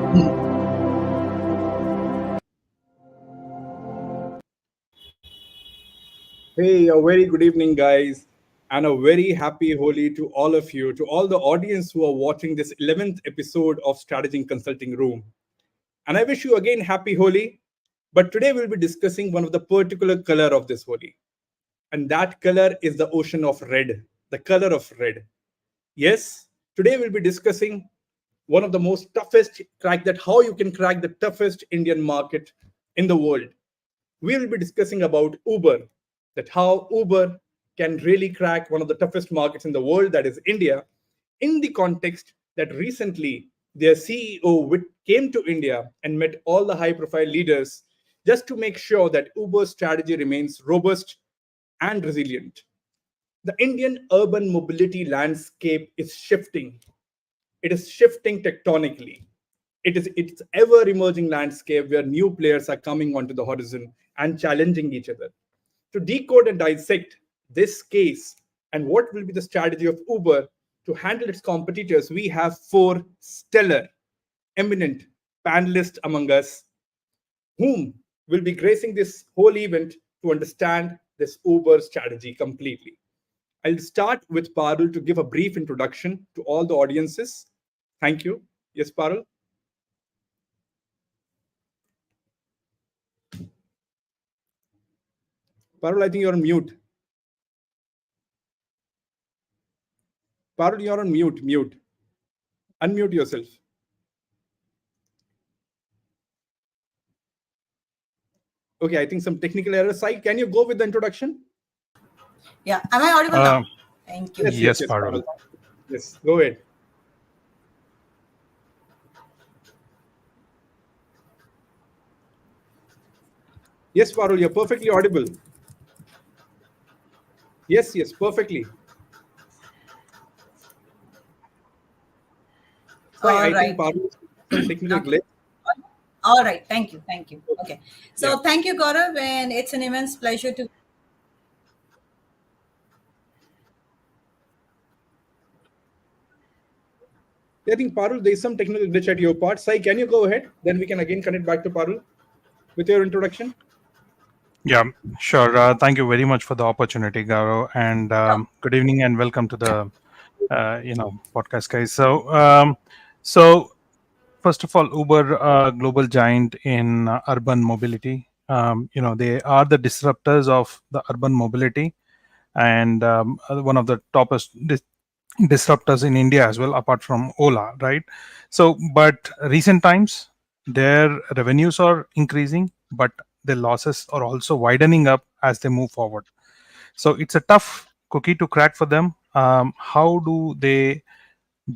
Hey, a very good evening, guys, and a very happy Holi to all of you, to all the audience who are watching this 11th episode of Strategy Consulting Room. And I wish you again happy Holi. But today we'll be discussing one of the particular color of this Holi. And that color is the ocean of red, the color of red. Yes, today we'll be discussing one of the most toughest crack that how you can crack the toughest Indian market in the world. We will be discussing about Uber, that how Uber can really crack one of the toughest markets in the world, that is India, in the context that recently their CEO came to India and met all the high profile leaders just to make sure that Uber's strategy remains robust and resilient. The Indian urban mobility landscape is shifting. It is shifting tectonically. It's ever emerging landscape where new players are coming onto the horizon and challenging each other. To decode and dissect this case and what will be the strategy of Uber to handle its competitors, we have four stellar, eminent panelists among us, whom will be gracing this whole event to understand this Uber strategy completely. I'll start with Parul to give a brief introduction to all the audiences. Thank you. Yes, Parul. Parul, I think you're on mute. Parul, you're on mute. Mute. Unmute yourself. Okay, I think some technical error. Sai, can you go with the introduction? Yeah. Am I audible now? Thank you. Yes, Parul. Yes, go ahead. Yes, Parul, you're perfectly audible. Yes, perfectly. I think Parul, some technical glitch. All right. Thank you. Okay. So thank you, Gaurav, and it's an immense pleasure to. I think Parul, there's some technical glitch at your part. Sai, can you go ahead? Then we can again connect back to Parul with your introduction. Yeah, sure. Thank you very much for the opportunity, Gaurav, and good evening and welcome to the podcast, guys. So first of all, Uber, global giant in urban mobility. They are the disruptors of the urban mobility, and one of the toppest disruptors in India as well, apart from Ola, right? So, but recent times, their revenues are increasing, but their losses are also widening up as they move forward. So, it's a tough cookie to crack for them. How do they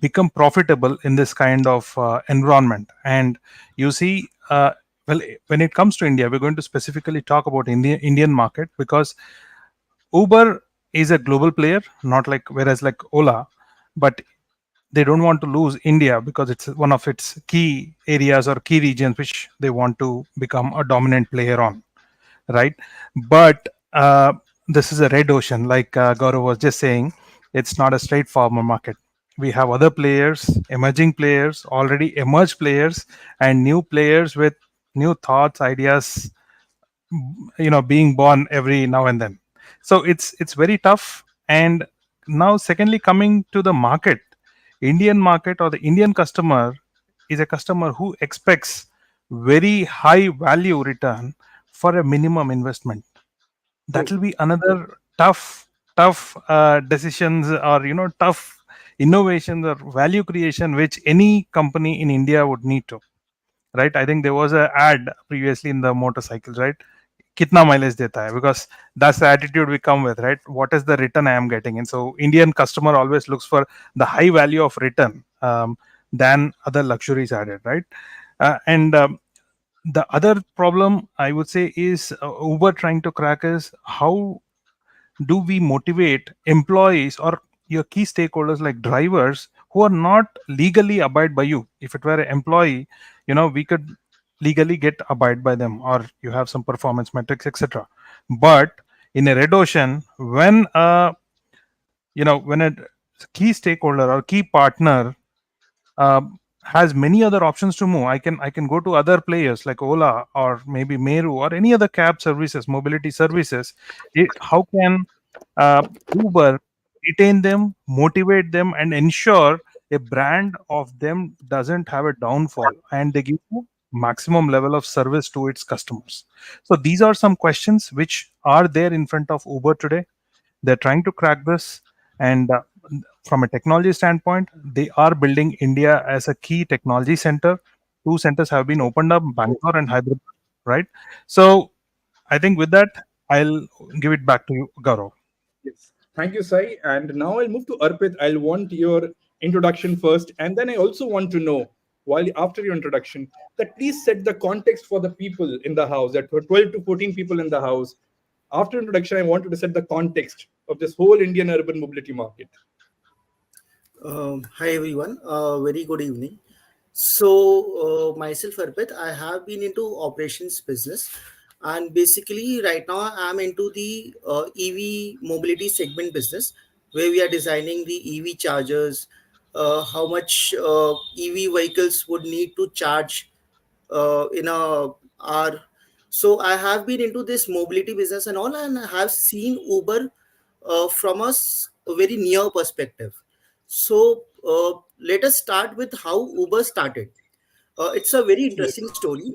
become profitable in this kind of environment? And you see, well, when it comes to India, we're going to specifically talk about Indian market, because Uber is a global player, not like whereas like Ola, but they don't want to lose India because it's one of its key areas or key regions which they want to become a dominant player on, right? But this is a red ocean, like Gaurav was just saying. It's not a straightforward market. We have other players, emerging players, already emerged players, and new players with new thoughts, ideas, being born every now and then. So it's very tough. And now secondly, coming to the market, Indian market or the Indian customer is a customer who expects very high value return for a minimum investment. That will be another tough decisions, or tough innovations or value creation which any company in India would need to, right? I think there was a ad previously in the motorcycles, right? Kitna mileage deta hai, because that's the attitude we come with, right? What is the return I am getting? And so Indian customer always looks for the high value of return than other luxuries added, right? And the other problem I would say is Uber trying to crack is how do we motivate employees or your key stakeholders like drivers who are not legally abide by you. If it were an employee, we could legally get abide by them, or you have some performance metrics, etc. But in a red ocean, when when a key stakeholder or key partner has many other options to move. I can go to other players like Ola or maybe Meru or any other cab services, mobility services. How can uh, Uber retain them, motivate them, and ensure a brand of them doesn't have a downfall, and they give you maximum level of service to its customers? So these are some questions which are there in front of Uber today. They're trying to crack this, and from a technology standpoint, they are building India as a key technology center. Two centers have been opened up, Bangalore and Hyderabad, right? So I think with that, I'll give it back to you, Gaurav. Yes. Thank you, Sai. And now I'll move to Arpit. I'll want your introduction first. And then I also want to know, while after your introduction, that please set the context for the people in the house, that were 12 to 14 people in the house. After introduction, I wanted to set the context of this whole Indian urban mobility market. Hi everyone, very good evening. So, myself, Arpit, I have been into operations business, and basically, right now, I'm into the EV mobility segment business where we are designing the EV chargers, how much EV vehicles would need to charge in a hour. So, I have been into this mobility business and all, and I have seen Uber from a very near perspective. So let us start with how Uber started. It's a very Yes. interesting story.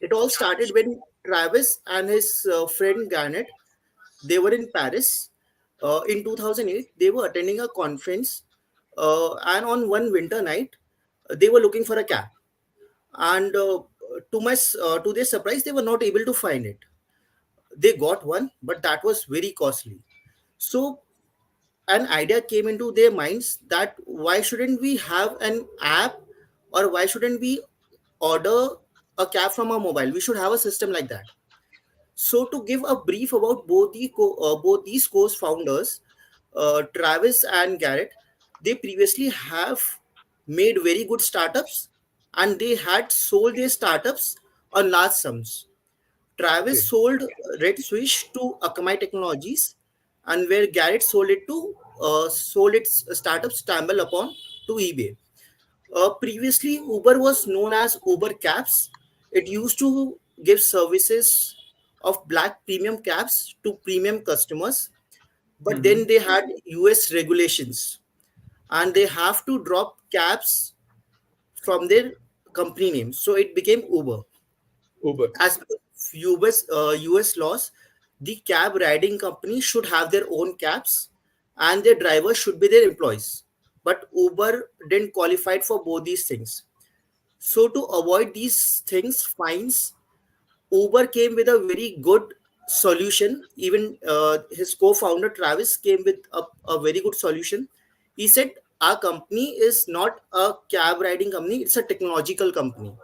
It all started when Travis and his friend Garnet, they were in Paris in 2008. They were attending a conference, and on one winter night, they were looking for a cab. And to their surprise, they were not able to find it. They got one, but that was very costly. So an idea came into their minds that why shouldn't we have an app, or why shouldn't we order a cab from our mobile? We should have a system like that. So to give a brief about both these co-founders, Travis and Garrett, they previously have made very good startups, and they had sold their startups on large sums. Travis Okay. sold Red Swish to Akamai Technologies, and where Garrett sold its startup Stumble Upon to eBay. Previously, Uber was known as Uber Cabs. It used to give services of black premium cabs to premium customers, but then Mhm. they had US regulations, and they have to drop cabs from their company name. So it became Uber. Uber. As per US laws, the cab riding company should have their own cabs, and their drivers should be their employees. But Uber didn't qualify for both these things. So to avoid these things, fines, Uber came with a very good solution. Even his co-founder Travis came with a very good solution. He said, "Our company is not a cab riding company; it's a technological company,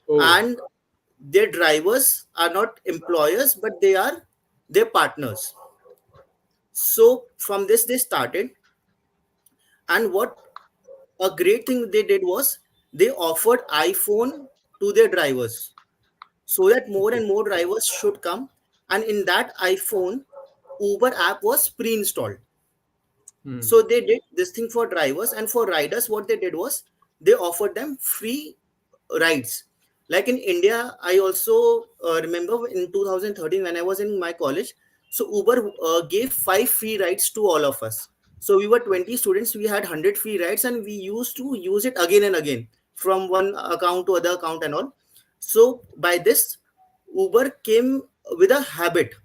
Oh, and their drivers are not employers, but they are their partners." So from this they started, and what a great thing they did was they offered iPhone to their drivers so that more okay. and more drivers should come. And in that iPhone, Uber app was pre-installed. Hmm. So they did this thing for drivers, and for riders, what they did was they offered them free rides. Like in India, I also remember in 2013 when I was in my college. So Uber gave 5 free rides to all of us. So we were 20 students, we had 100 free rides, and we used to use it again and again from one account to other account and all. So by this, Uber came with a habit.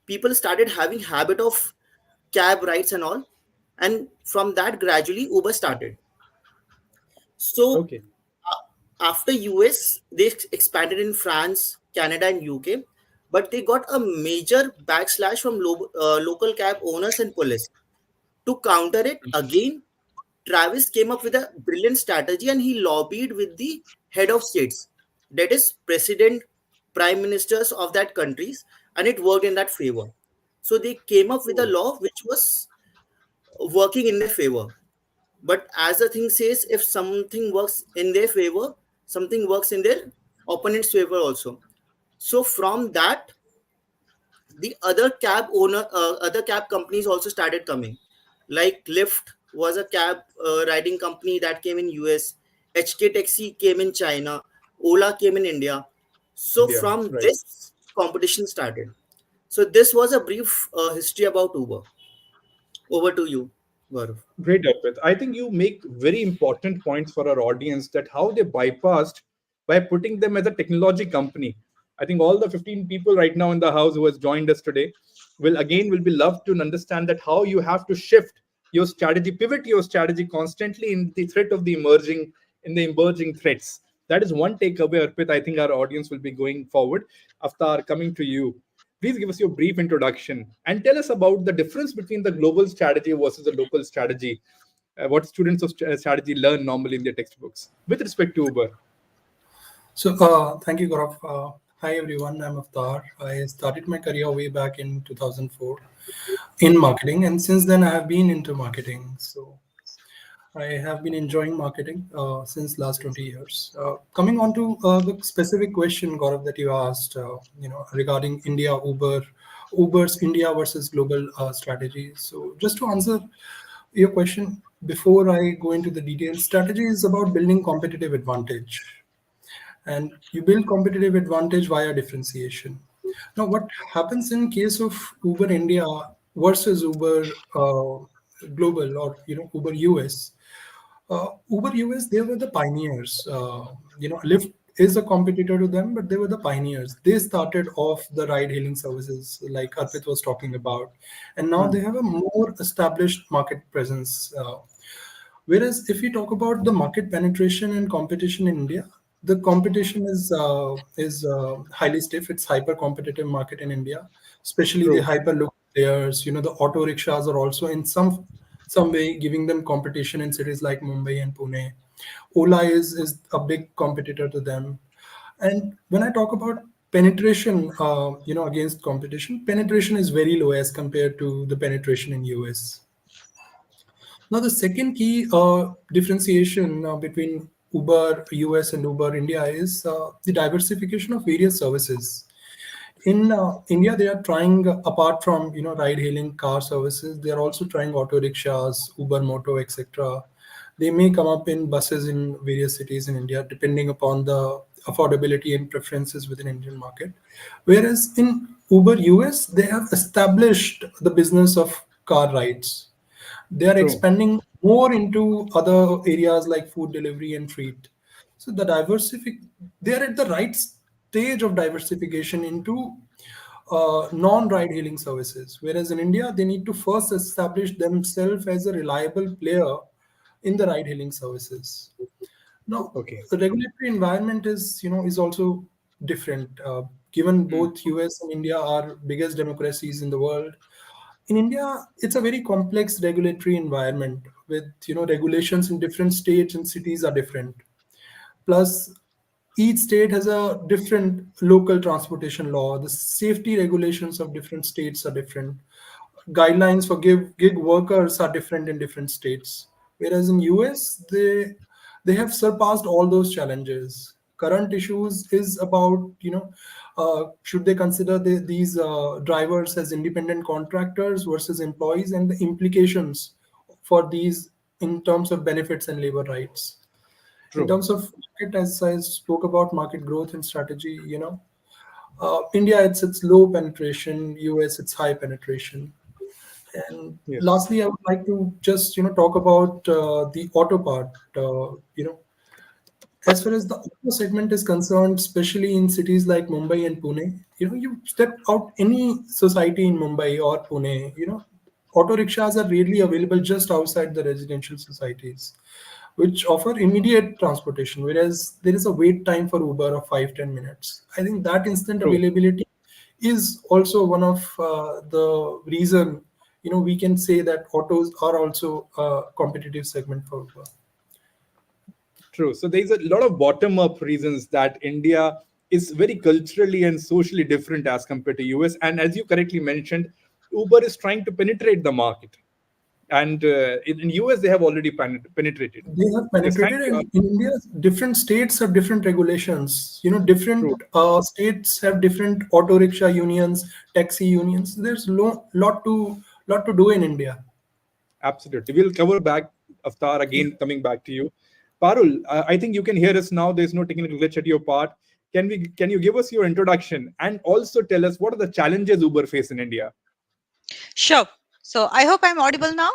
People started having habit of cab rides and all, and from that gradually Uber started. So Okay. after US, they expanded in France, Canada, and UK, but they got a major backslash from local cab owners and police. To counter it again, Travis came up with a brilliant strategy, and he lobbied with the head of states, that is, president, prime ministers of that countries, and it worked in that favor. So they came up with a Oh, law which was working in their favor. But as the thing says, if something works in their favor, something works in their opponent's favor also. So from that, the other cab companies also started coming. Like Lyft was a cab riding company that came in US. HK Taxi came in China, Ola came in India. So India, from right? this, competition started. So this was a brief history about Uber. Over to you, Gaurav. Great, Arpit. I think you make very important points for our audience that how they bypassed by putting them as a technology company. I think all the 15 people right now in the house who has joined us today will be loved to understand that how you have to shift your strategy, pivot your strategy constantly in the threat of the emerging threats. That is one takeaway, Arpit. I think our audience will be going forward. After coming to you, please give us your brief introduction and tell us about the difference between the global strategy versus the local strategy. What students of strategy learn normally in their textbooks with respect to Uber. So, thank you, Gaurav. Hi, everyone. I'm Avtar. I started my career way back in 2004 in marketing, and since then, I have been into marketing. So, I have been enjoying marketing since last 20 years. Coming on to the specific question, Gaurav, that you asked, regarding India, Uber's India versus global strategy. So, just to answer your question, before I go into the details, strategy is about building competitive advantage, and you build competitive advantage via differentiation. Now, what happens in case of Uber India versus Uber global, or Uber US? Uber US, they were the pioneers. Lyft is a competitor to them, but they were the pioneers. They started off the ride-hailing services, like Arpit was talking about, and now they have a more established market presence. Whereas if we talk about the market penetration and competition in India, the competition is highly stiff. It's hyper competitive market in India, especially the True, hyper local players. The auto rickshaws are also in some way giving them competition in cities like Mumbai and Pune. Ola is a big competitor to them. And when I talk about penetration, against competition, penetration is very low as compared to the penetration in US. Now, the second key differentiation between Uber US and Uber India is the diversification of various services. In India, they are trying, apart from ride-hailing car services, they are also trying auto rickshaws, Uber Moto, etc. They may come up in buses in various cities in India, depending upon the affordability and preferences within Indian market. Whereas in Uber US, they have established the business of car rides. They are true, expanding more into other areas like food delivery and freight. So they are at the right stage of diversification into non-ride hailing services. Whereas in India, they need to first establish themselves as a reliable player in the ride hailing services. Now, okay. the regulatory environment is also different. Given both US and India are biggest democracies in the world, in India, it's a very complex regulatory environment with regulations in different states and cities are different. Plus, each state has a different local transportation law. The safety regulations of different states are different. Guidelines for gig workers are different in different states. Whereas in US, they have surpassed all those challenges. Current issues is about should they consider these drivers as independent contractors versus employees, and the implications for these in terms of benefits and labor rights. In True. terms of market, as I spoke about market growth and strategy, India, it's low penetration. US, it's high penetration. And Yes. lastly, I would like to just talk about the auto part. As far as the auto segment is concerned, especially in cities like Mumbai and Pune, you step out any society in Mumbai or Pune, auto rickshaws are rarely available just outside the residential societies, which offer immediate transportation, whereas there is a wait time for Uber of 5-10 minutes. I think that instant True. availability is also one of the reason we can say that autos are also a competitive segment for Uber. True. So there's a lot of bottom up reasons that India is very culturally and socially different as compared to US. And as you correctly mentioned, Uber is trying to penetrate the market. And in US, they have already penetrated. They have They're trying penetrated, to. and in India, different states have different regulations. Different True. states have different auto rickshaw unions, taxi unions. There's lot to do in India. Absolutely. We'll cover back, Aftar, again, coming back to you. Parul, I think you can hear us now. There's no technical glitch at your part. Can you give us your introduction and also tell us what are the challenges Uber face in India? Sure. So I hope I'm audible now.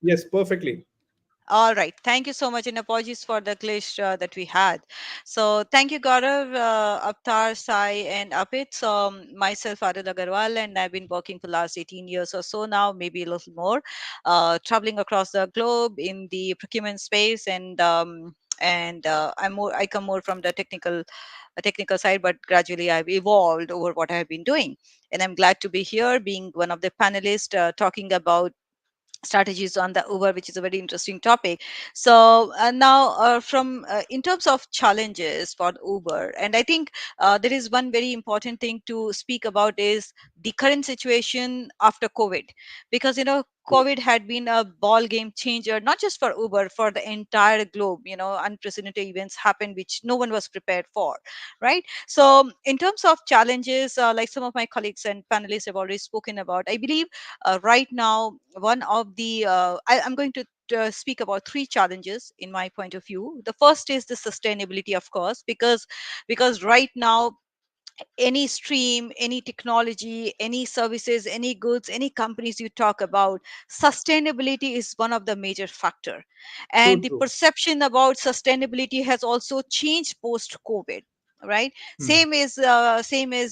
Yes, perfectly. All right. Thank you so much, and apologies for the glitch that we had. So thank you, Gaurav, Avtar, Sai, and Apit. So myself, Adil Agarwal, and I've been working for the last 18 years or so now, maybe a little more, traveling across the globe in the procurement space, and I come more from the technical side, but gradually I've evolved over what I've been doing, and I'm glad to be here, being one of the panelists, talking about strategies on the Uber, which is a very interesting topic. So now, from in terms of challenges for the Uber, and I think there is one very important thing to speak about is the current situation after COVID, because COVID had been a ball game changer, not just for Uber, for the entire globe. Unprecedented events happened which no one was prepared for, right? So in terms of challenges, like some of my colleagues and panelists have already spoken about, I believe right now one of the I'm going to speak about three challenges in my point of view. The first is the sustainability, of course, because right now any stream, any technology, any services, any goods, any companies you talk about, sustainability is one of the major factor. So And the true. perception about sustainability has also changed post COVID, right? Hmm. Same is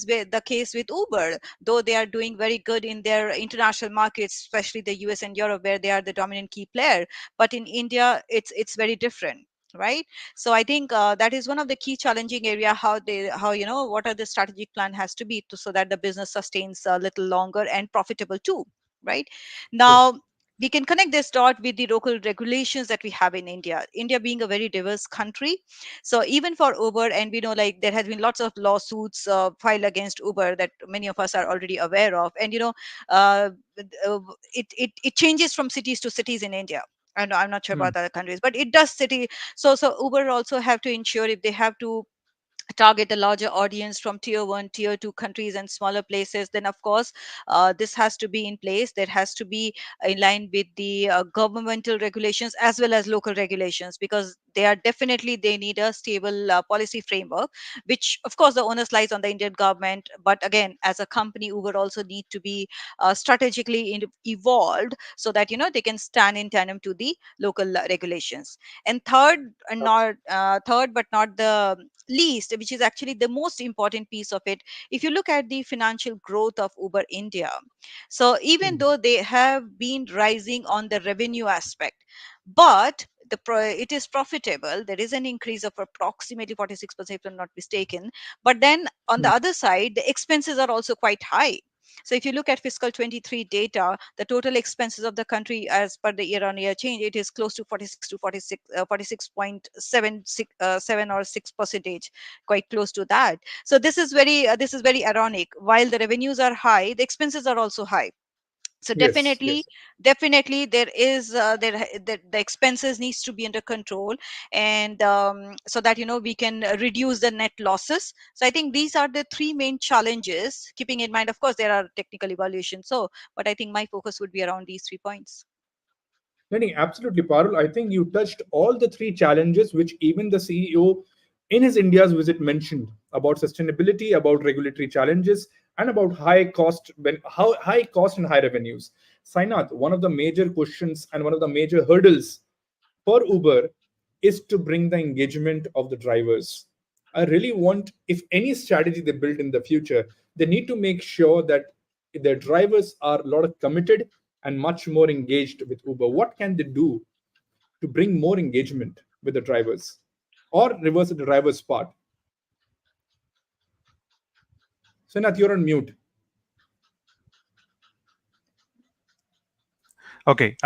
with the case with Uber, though they are doing very good in their international markets, especially the US and Europe, where they are the dominant key player. But in India, it's very different, right? So I think that is one of the key challenging area, how what are the strategic plan has to be so that the business sustains a little longer and profitable too, right? True. Now we can connect this dot with the local regulations that we have in India being a very diverse country. So even for Uber, and we know, like, there has been lots of lawsuits filed against Uber that many of us are already aware of. And uh, uh, it changes from cities to cities in India. I'm not sure Hmm. about other countries, but it does city. So Uber also have to ensure, if they have to target a larger audience from tier 1, tier 2 countries and smaller places, then of course this has to be in place. There has to be in line with the governmental regulations as well as local regulations, because they need a stable policy framework, which of course the onus lies on the Indian government. But again, as a company, Uber also need to be strategically evolved, so that they can stand in tandem to the local regulations. And third but not the least, which is actually the most important piece of it, if you look at the financial growth of Uber India, so even Hmm. though they have been rising on the revenue aspect, but it is profitable. There is an increase of approximately 46%, if I'm not mistaken. But then on the Hmm. other side, the expenses are also quite high. So if you look at fiscal 23 data, the total expenses of the country as per the year on year change, it is close to 46 to 46.76 7 or 6 percentage, quite close to that. So this is very ironic. While the revenues are high, the expenses are also high. So Yes. Yes. definitely there is the expenses needs to be under control. And so that we can reduce the net losses. So I think these are the three main challenges, keeping in mind, of course, there are technical evaluations. So but I think my focus would be around these 3 points. No, no, absolutely, Parul. I think you touched all the three challenges which even the CEO in his India's visit mentioned about sustainability, about regulatory challenges, and about high cost and high revenues. Sainath, one of the major questions and one of the major hurdles for Uber is to bring the engagement of the drivers. I really want, if any strategy they build in the future, they need to make sure that their drivers are a lot of committed and much more engaged with Uber. What can they do to bring more engagement with the drivers or reverse the driver's part? Sinath, you're on mute. Okay.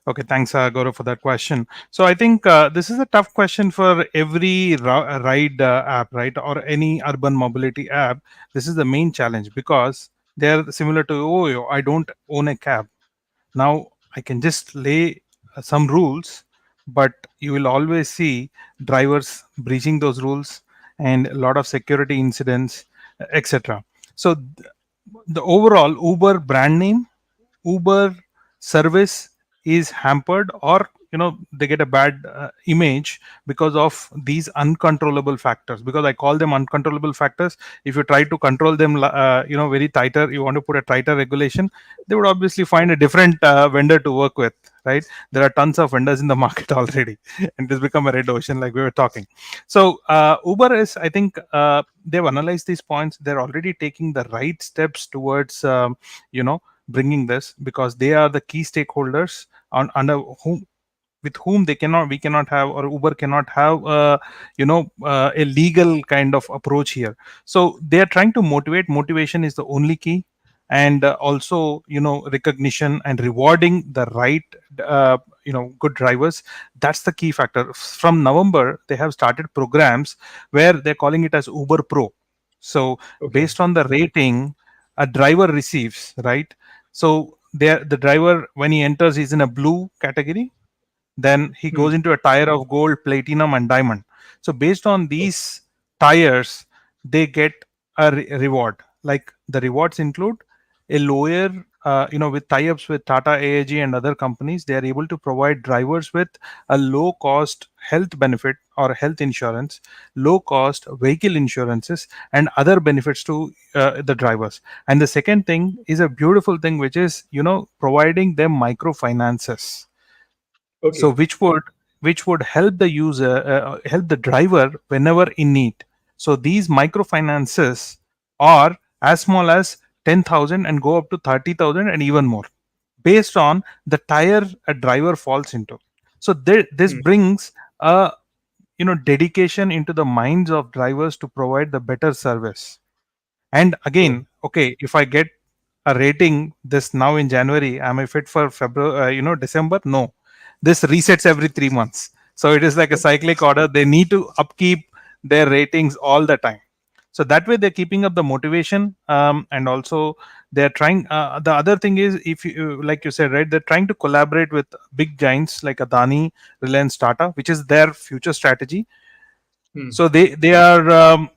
Okay, thanks, Gaurav, for that question. So I think this is a tough question for every ride app, right, or any urban mobility app. This is the main challenge because they're similar to, oh, I don't own a cab. Now I can just lay some rules, but you will always see drivers breaching those rules and a lot of security incidents, etc. So the overall Uber brand name, Uber service is hampered or they get a bad image because of these uncontrollable factors, because I call them uncontrollable factors. If you try to control them very tighter, you want to put a tighter regulation, they would obviously find a different vendor to work with, right? There are tons of vendors in the market already, and it's become a red ocean, like we were talking. So Uber is, I think, they've analyzed these points. They're already taking the right steps towards bringing this, because they are the key stakeholders under whom, with whom we cannot have, or Uber cannot have a legal kind of approach here. So they are trying to motivation is the only key, and also recognition and rewarding the right good drivers. That's the key factor. From November, they have started programs where they're calling it as Uber Pro. So Okay. based on the rating a driver receives, right? So there, the driver, when he enters, is in a blue category, then he Hmm. goes into a tier of gold, platinum, and diamond. So based on these tires, they get a reward. Like the rewards include a lower, with tie-ups with Tata, AIG, and other companies, they are able to provide drivers with a low-cost health benefit or health insurance, low-cost vehicle insurances, and other benefits to the drivers. And the second thing is a beautiful thing, which is providing them microfinances, so Okay. which would help the user, help the driver whenever in need. So these microfinances are as small as 10,000 and go up to 30,000 and even more, based on the tire a driver falls into. So this Hmm. brings a dedication into the minds of drivers to provide the better service. And Oh. again, okay, if I get a rating this now in January, am I fit for February, December? No. This resets every 3 months. So it is like a cyclic order. They need to upkeep their ratings all the time. So that way they're keeping up the motivation, and also they're trying. The other thing is, if you, like you said, right, they're trying to collaborate with big giants like Adani, Reliance, Tata, which is their future strategy. Hmm. So they are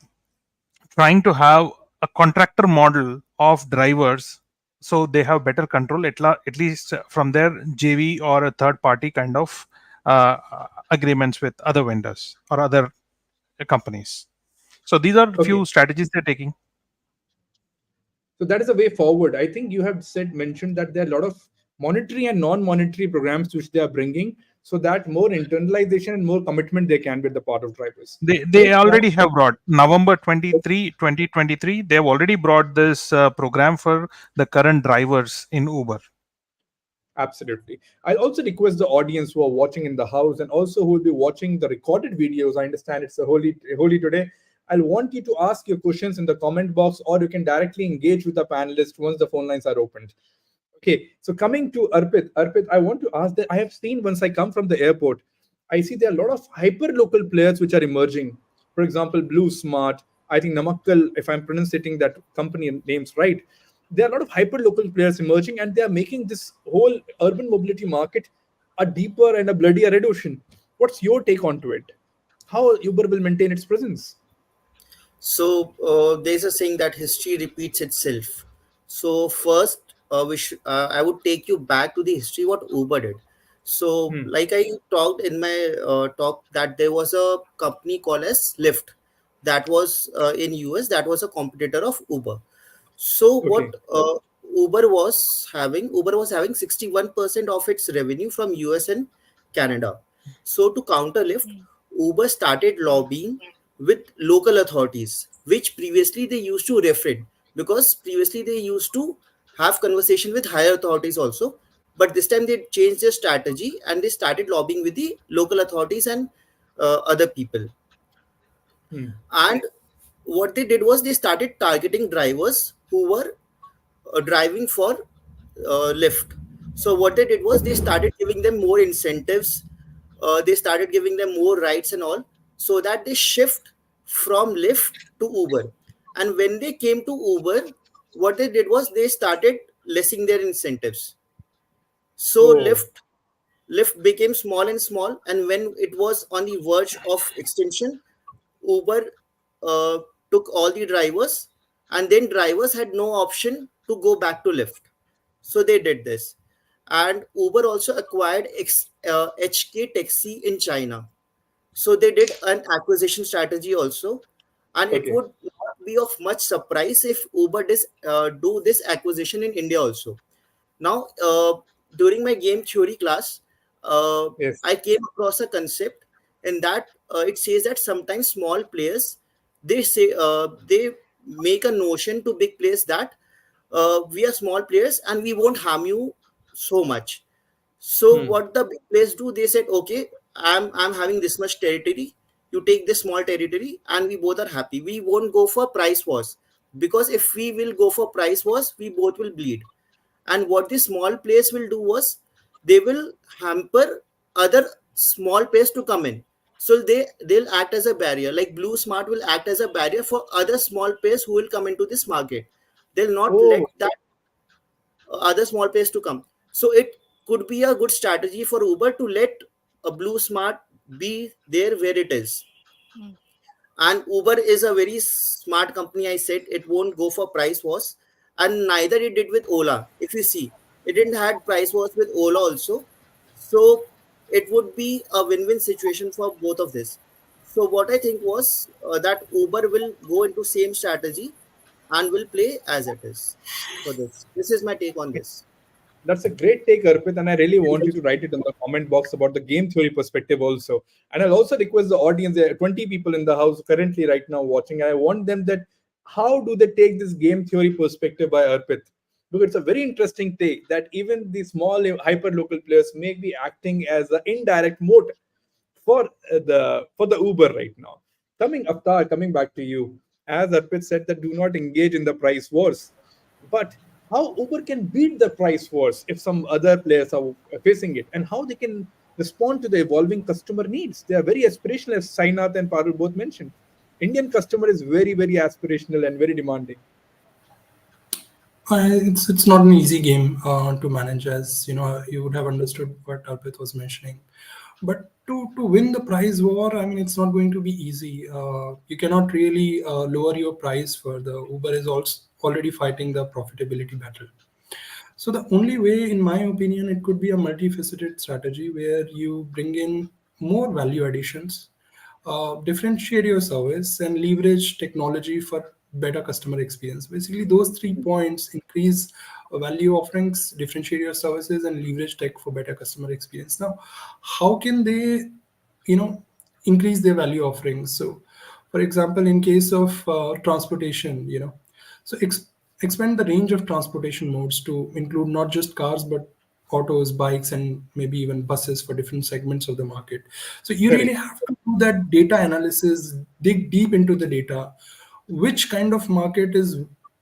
trying to have a contractor model of drivers, so they have better control, at least from their JV or a third party kind of agreements with other vendors or other companies. So these are Okay. few strategies they're taking. So that is a way forward. I think you have mentioned that there are a lot of monetary and non-monetary programs which they are bringing, so that more internalization and more commitment they can with the part of drivers. They Right now, already have brought November 23, 2023. They have already brought this program for the current drivers in Uber. absolutely. I'll also request the audience who are watching in the house and also who will be watching the recorded videos. I understand it's a holy today. I'll want you to ask your questions in the comment box, or you can directly engage with the panelists once the phone lines are opened. Okay, so coming to Arpit, I want to ask that I have seen once I come from the airport, I see there are a lot of hyper local players which are emerging. For example, Blue Smart, I think Namakkal, if I'm pronouncing that company names right. There are a lot of hyper local players emerging, and they are making this whole urban mobility market a deeper and a bloodier red ocean. What's your take onto it? How Uber will maintain its presence? So there's a saying that history repeats itself. So first, I would take you back to the history what Uber did. So Hmm. like I talked in my talk that there was a company called as Lyft that was in US, that was a competitor of Uber. So what Okay. Uber was having 61% of its revenue from US and Canada. So to counter Lyft, Uber started lobbying with local authorities, which previously they used to refrain, because previously they used to have conversation with higher authorities also. But this time they changed their strategy and they started lobbying with the local authorities and other people. Hmm. And what they did was they started targeting drivers who were driving for Lyft. So what they did was they started giving them more incentives. They started giving them more rights and all, so that they shift from Lyft to Uber. And when they came to Uber, what they did was they started lessing their incentives. So Oh. Lyft became small and small, and when it was on the verge of extinction, Uber uh, took all the drivers, and then drivers had no option to go back to Lyft. So they did this. And Uber also acquired HK Taxi in China. So they did an acquisition strategy also, and it Okay. would not be of much surprise if Uber do this acquisition in India also. Now, during my game theory class, uh, Yes. I came across a concept in that it says that sometimes small players they make a notion to big players that we are small players and we won't harm you so much. So Hmm. what the big players do, they said, okay, I'm having this much territory. You take this small territory, and we both are happy. We won't go for price wars, because if we will go for price wars, we both will bleed. And what the small players will do was they will hamper other small players to come in. So they'll act as a barrier. Like Blue Smart will act as a barrier for other small players who will come into this market. They'll not Oh, let that other small players to come. So it could be a good strategy for Uber to let a Blue Smart be there where it is. Mm. And Uber is a very smart company. I said it won't go for price wars, and neither it did with Ola. If you see, it didn't had price wars with Ola also. So it would be a win-win situation for both of this. So what I think was that Uber will go into same strategy and will play as it is for this. This is my take on this. that's a great take, Arpit, and I really want you to write it in the comment box about the game theory perspective also. And I'll also request the audience, there are 20 people in the house currently right now watching, and I want them that how do they take this game theory perspective by Arpit? Because it's a very interesting take that even the small hyper local players may be acting as an indirect moat for the Uber right now. Coming back to you, as Arpit said, that do not engage in the price wars. But how Uber can beat the price wars if some other players are facing it, and how they can respond to the evolving customer needs? They are very aspirational, as Sainath and Parul both mentioned. Indian customer is very, very aspirational and very demanding. It's not an easy game to manage, as you would have understood what Arpit was mentioning. But to win the price war, I mean, it's not going to be easy. You cannot really lower your price further. Uber is also already fighting the profitability battle. So the only way, in my opinion, it could be a multifaceted strategy where you bring in more value additions, differentiate your service, and leverage technology for better customer experience. Basically, those 3 points: increase value offerings, differentiate your services, and leverage tech for better customer experience. Now, how can they, you know, increase their value offerings? So, for example, in case of transportation, so expand the range of transportation modes to include not just cars but autos, bikes, and maybe even buses for different segments of the market. So you really Correct. have to do that data analysis, dig deep into the data. Which kind of market is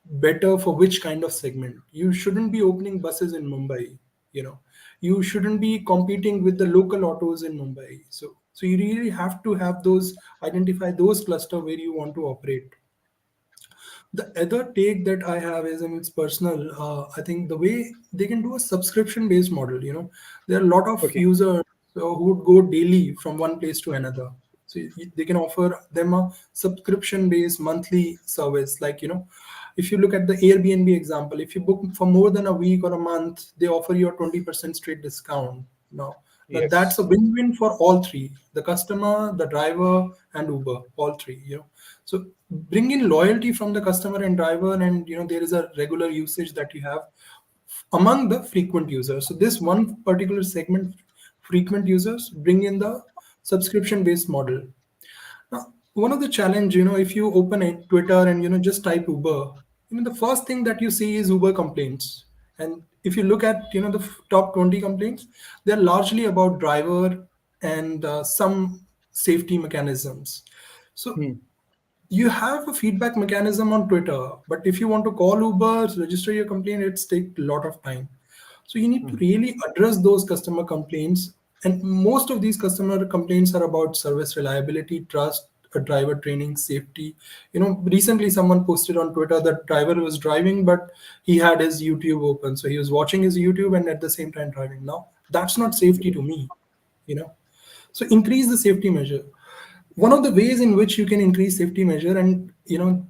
better for which kind of segment? You shouldn't be opening buses in Mumbai, you know. You shouldn't be competing with the local autos in Mumbai. So you really have to have those, identify those cluster where you want to operate. The other take that I have is, and it's personal, I think the way they can do a subscription based model, there are a lot of Okay. users who would go daily from one place to another. So they can offer them a subscription based monthly service. Like, if you look at the Airbnb example, if you book for more than a week or a month, they offer you a 20% straight discount. Now that's Yes. a win-win for all three: the customer, the driver, and Uber, all three. So bring in loyalty from the customer and driver, and there is a regular usage that you have among the frequent users. So this one particular segment, frequent users, bring in the subscription based model. Now, one of the challenge, if you open a Twitter and just type Uber, the first thing that you see is Uber complaints. And if you look at the top 20 complaints, they're largely about driver and some safety mechanisms. So Hmm. you have a feedback mechanism on Twitter, but if you want to call Uber, register your complaint, it's take a lot of time. So you need to Hmm. really address those customer complaints. And most of these customer complaints are about service reliability, trust, driver training, safety. Recently someone posted on Twitter that driver was driving, but he had his YouTube open. So he was watching his YouTube and at the same time driving. Now, that's not safety to me, you know. So increase the safety measure. One of the ways in which you can increase safety measure, and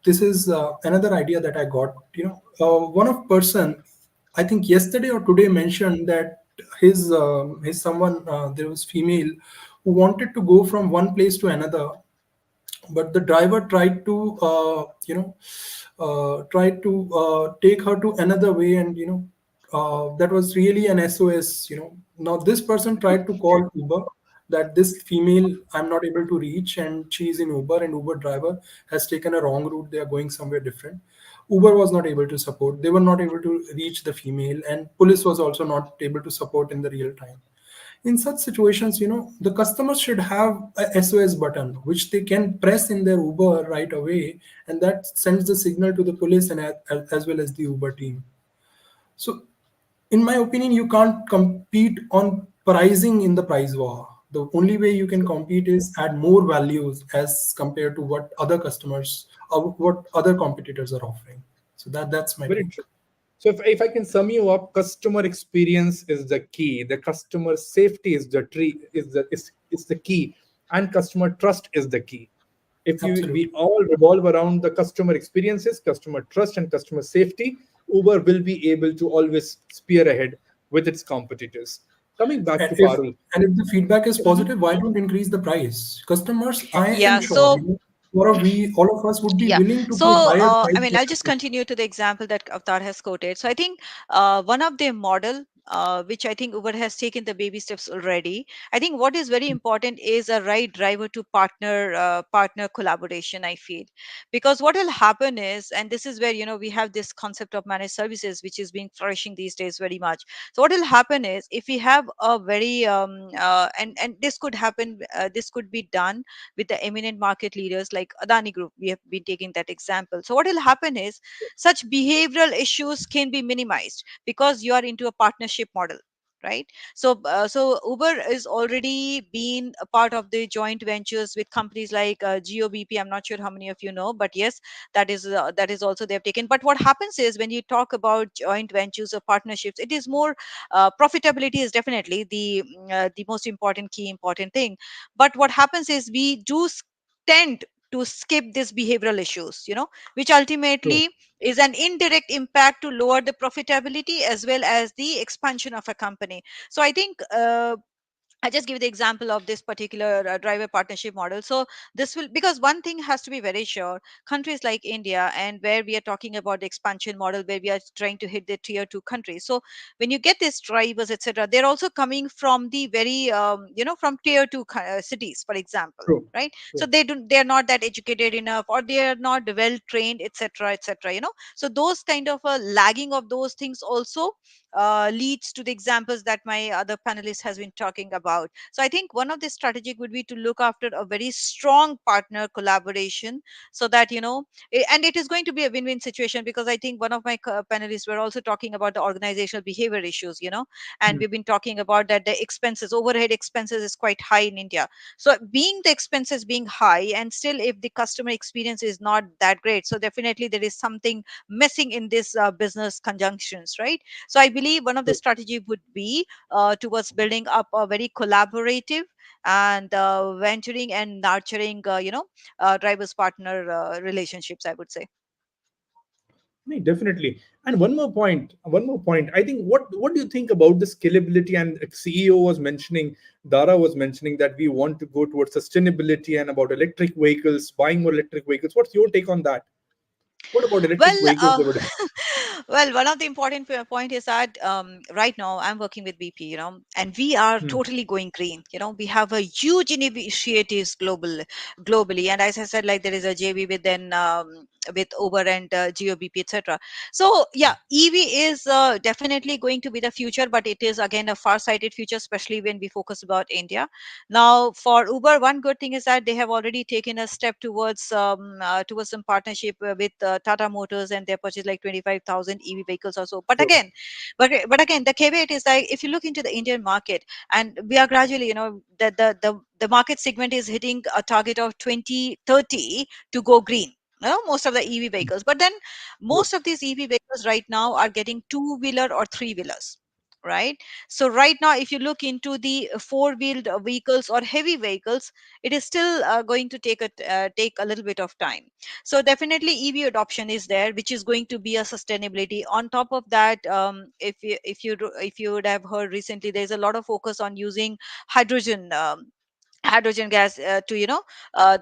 this is another idea that I got. One of person, I think yesterday or today, mentioned that his someone, there was female who wanted to go from one place to another, but the driver tried to take her to another way, and that was really an SOS. Now this person tried to call Uber, that this female I'm not able to reach, and she's in Uber, and Uber driver has taken a wrong route, they are going somewhere different. Uber was not able to support, they were not able to reach the female, and police was also not able to support in the real time. In such situations, the customers should have a SOS button which they can press in their Uber right away, and that sends the signal to the police and as well as the Uber team. So in my opinion, you can't compete on pricing in the price war. The only way you can compete is add more values as compared to what other customers or what other competitors are offering. So that's my Very take. true. So if I can sum you up, customer experience is the key. The customer safety is the tree is the key, and customer trust is the key. If you we Absolutely. all revolve around the customer experiences, customer trust, and customer safety, Uber will be able to always spear ahead with its competitors. Coming back And to if Parul. and if the feedback is Mhm. positive, why don't increase the price? Customers, I am Yeah. sure, So we all of us would be yeah. willing to pay So, higher I price mean, for I'll that just feature. continue to the example that Avtar has quoted. So, I think one of their model, which I think Uber has taken the baby steps already. I think what is very important is a right driver to partner collaboration. I feel, because what will happen is, and this is where we have this concept of managed services, which is being flourishing these days very much. So, what will happen is, if we have a very and this could happen, this could be done with the eminent market leaders like Adani Group. We have been taking that example. So what will happen is, such behavioral issues can be minimized because you are into a partnership model, right? So Uber is already been a part of the joint ventures with companies like GOBP. I'm not sure how many of you know, but yes, that is also they have taken. But what happens is, when you talk about joint ventures or partnerships, it is more profitability is definitely the most important key important thing. But what happens is, we do tend to skip these behavioral issues, which True. ultimately is an indirect impact to lower the profitability as well as the expansion of a company. So I think I just give the example of this particular driver partnership model. So this will, because one thing has to be very sure, countries like India, and where we are talking about the expansion model, where we are trying to hit the tier two countries. So when you get these drivers, etc., they're also coming from the very, from tier two cities, for example, True. right? So True. they're not that educated enough, or they are not well trained, etc., etc. So those kind of a lagging of those things also leads to the examples that my other panelist has been talking about. So I think one of the strategic would be to look after a very strong partner collaboration, so that and it is going to be a win-win situation, because I think one of my panelists were also talking about the organizational behavior issues, and Mm. we've been talking about that the expenses, overhead expenses is quite high in India. So being the expenses being high, and still if the customer experience is not that great, so definitely there is something missing in this business conjunctions, right? So I believe one of the True. strategy would be towards building up a very collaborative and venturing and nurturing, drivers partner relationships, I would say. No, definitely. And one more point. One more point. I think what do you think about the scalability? And CEO was mentioning, Dara was mentioning that we want to go towards sustainability and about electric vehicles, buying more electric vehicles. What's your take on that? What about electric Well, vehicles over there? well, one of the important point is that right now I'm working with BP, and we are Hmm. totally going green. We have a huge initiatives globally, and as I said, like there is a JV with Uber and GOBP, etc. So yeah, EV is definitely going to be the future, but it is again a far-sighted future, especially when we focus about India. Now, for Uber, one good thing is that they have already taken a step towards some partnership with Tata Motors, and they purchased like 25,000 EV vehicles or so. But True. again, but again, the caveat is like, if you look into the Indian market, and we are gradually, the market segment is hitting a target of 2030 to go green. Most of the EV vehicles, but then True. most of these EV vehicles right now are getting two-wheeler or three-wheelers. right? So right now, if you look into the four-wheeled vehicles or heavy vehicles, it is still going to take a little bit of time. So definitely EV adoption is there, which is going to be a sustainability. On top of that, if you would have heard recently, there's a lot of focus on using hydrogen, hydrogen gas, to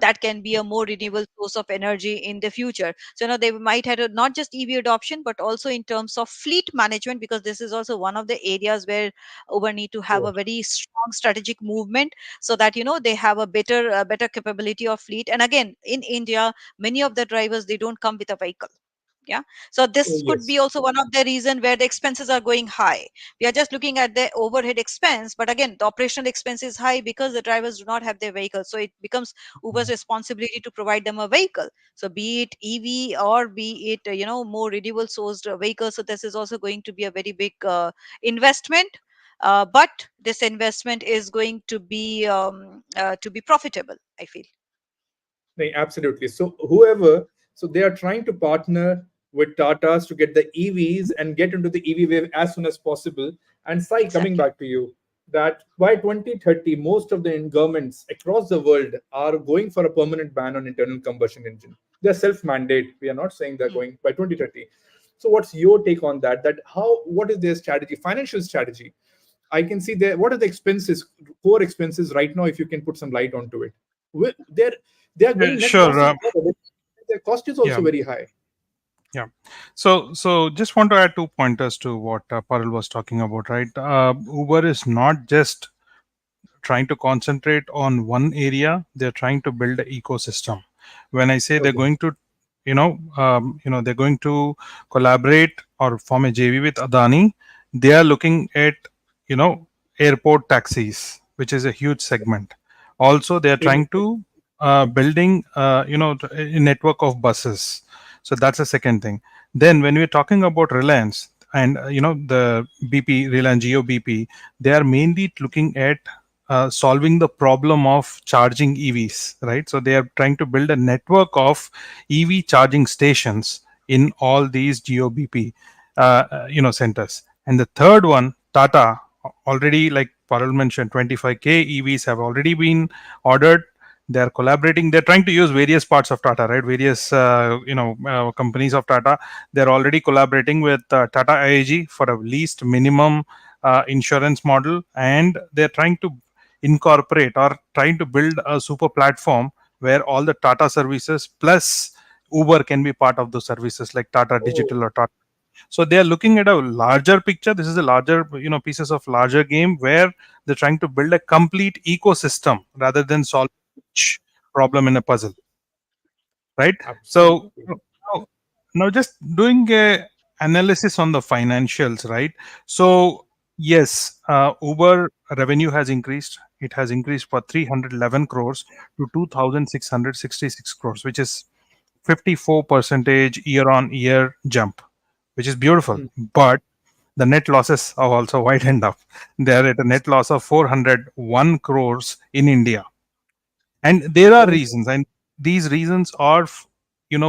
that can be a more renewable source of energy in the future. So they might have not just EV adoption, but also in terms of fleet management, because this is also one of the areas where Uber need to have a very strong strategic movement, so that they have a better capability of fleet. And again, in India, many of the drivers, they don't come with a vehicle. Yeah. So Oh, this could yes. be also one of the reason where the expenses are going high. We are just looking at the overhead expense, but again, the operational expense is high because the drivers do not have their vehicle. So it becomes Uber's responsibility to provide them a vehicle, so be it EV or be it more renewable sourced vehicles. So this is also going to be a very big investment, but this investment is going to be profitable, I feel. No, absolutely. So whoever, so they are trying to partner with Tatas to get the EVs and get into the EV wave as soon as possible. And Sai, coming Exactly. back to you, that by 2030, most of the governments across the world are going for a permanent ban on internal combustion engine. They're self-mandate. We are not saying they're Hmm. going by 2030. So what's your take on that? That how, what is their strategy, financial strategy? I can see there. What are the expenses, core expenses right now? If you can put some light onto it, they're Yeah, going net sure. cost is not a bit- their cost is Yeah, also very high. yeah. So just want to add two pointers to what Parul was talking about, right? Uber is not just trying to concentrate on one area. They're trying to build an ecosystem. When I say they're Okay. going to, they're going to collaborate or form a JV with Adani, they are looking at, you know airport taxis, which is a huge segment. Also they are In trying to building a network of buses. So that's the second thing. Then when we're talking about Reliance and the BP, Reliance Geo BP, they are mainly looking at solving the problem of charging EVs, right? So they are trying to build a network of EV charging stations in all these GeoBP, centers. And the third one, Tata, already, like Parul mentioned, 25k EVs have already been ordered. They are collaborating. They're trying to use various parts of Tata, right? Various companies of Tata. They're already collaborating with Tata IAG for a least minimum insurance model, and they're trying to incorporate or trying to build a super platform where all the Tata services plus Uber can be part of those services, like Tata oh, Digital or Tata. So they are looking at a larger picture. This is a larger, pieces of larger game where they're trying to build a complete ecosystem rather than solve each problem in a puzzle, right? So absolutely. now just doing a analysis on the financials, right? So yes, Uber revenue has increased. It has increased for 311 crores to 2666 crores, which is 54 percentage year on year jump, which is beautiful. Hmm. But the net losses have also widened up. They are at a net loss of 401 crores in India. And there are Oh, reasons, and these reasons are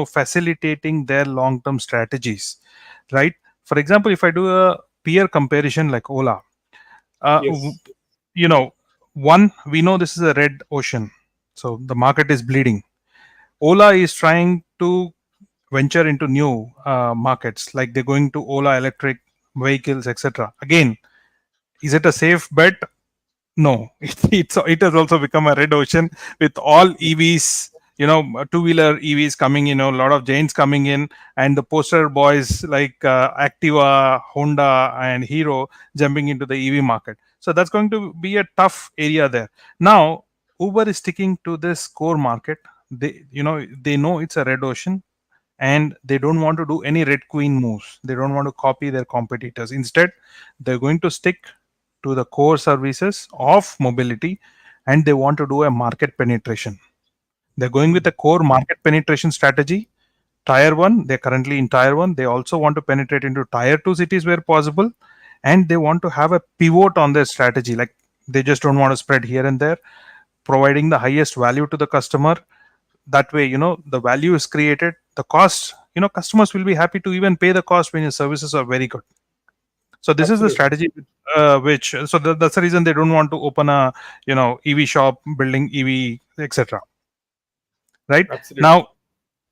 facilitating their long term strategies, right? For example, if I do a peer comparison like Ola, uh, w- yes. you know one, we know this is a red ocean, so the market is bleeding. Ola is trying to venture into new markets, like they're going to Ola electric vehicles, etc. Again, is it a safe bet? No, it has also become a red ocean with all EVs, two-wheeler EVs coming in, a lot of giants coming in, and the poster boys like Activa, Honda, and Hero jumping into the EV market. So that's going to be a tough area there. Now, Uber is sticking to this core market. They know it's a red ocean, and they don't want to do any red queen moves. They don't want to copy their competitors. Instead, they're going to stick to the core services of mobility, and they want to do a market penetration. They're going with Hmm. a core market penetration strategy. Tier 1, they're currently in tier 1. They also want to penetrate into tier 2 cities where possible, and they want to have a pivot on their strategy. Like, they just don't want to spread here and there, providing the highest value to the customer. That way, the value is created, the cost, customers will be happy to even pay the cost when your services are very good. So this is the Absolutely. strategy, which so that's the reason they don't want to open a EV shop, building EV, etc. Right Absolutely. now,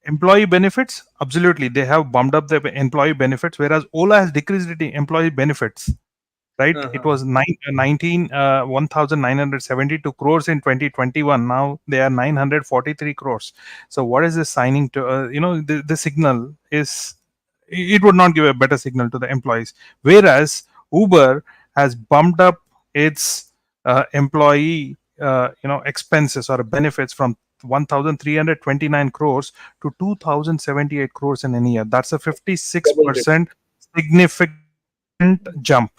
employee benefits, absolutely, they have bumped up the employee benefits, whereas Ola has decreased the employee benefits. Right, it Uh-huh. was 1972 crores in 2021. Now they are 943 crores. So what is this signing to? The signal is, it would not give a better signal to the employees. Whereas Uber has bumped up its employee expenses or benefits from 1329 crores to 2078 crores in a year. That's a Doubled it. 56% significant jump.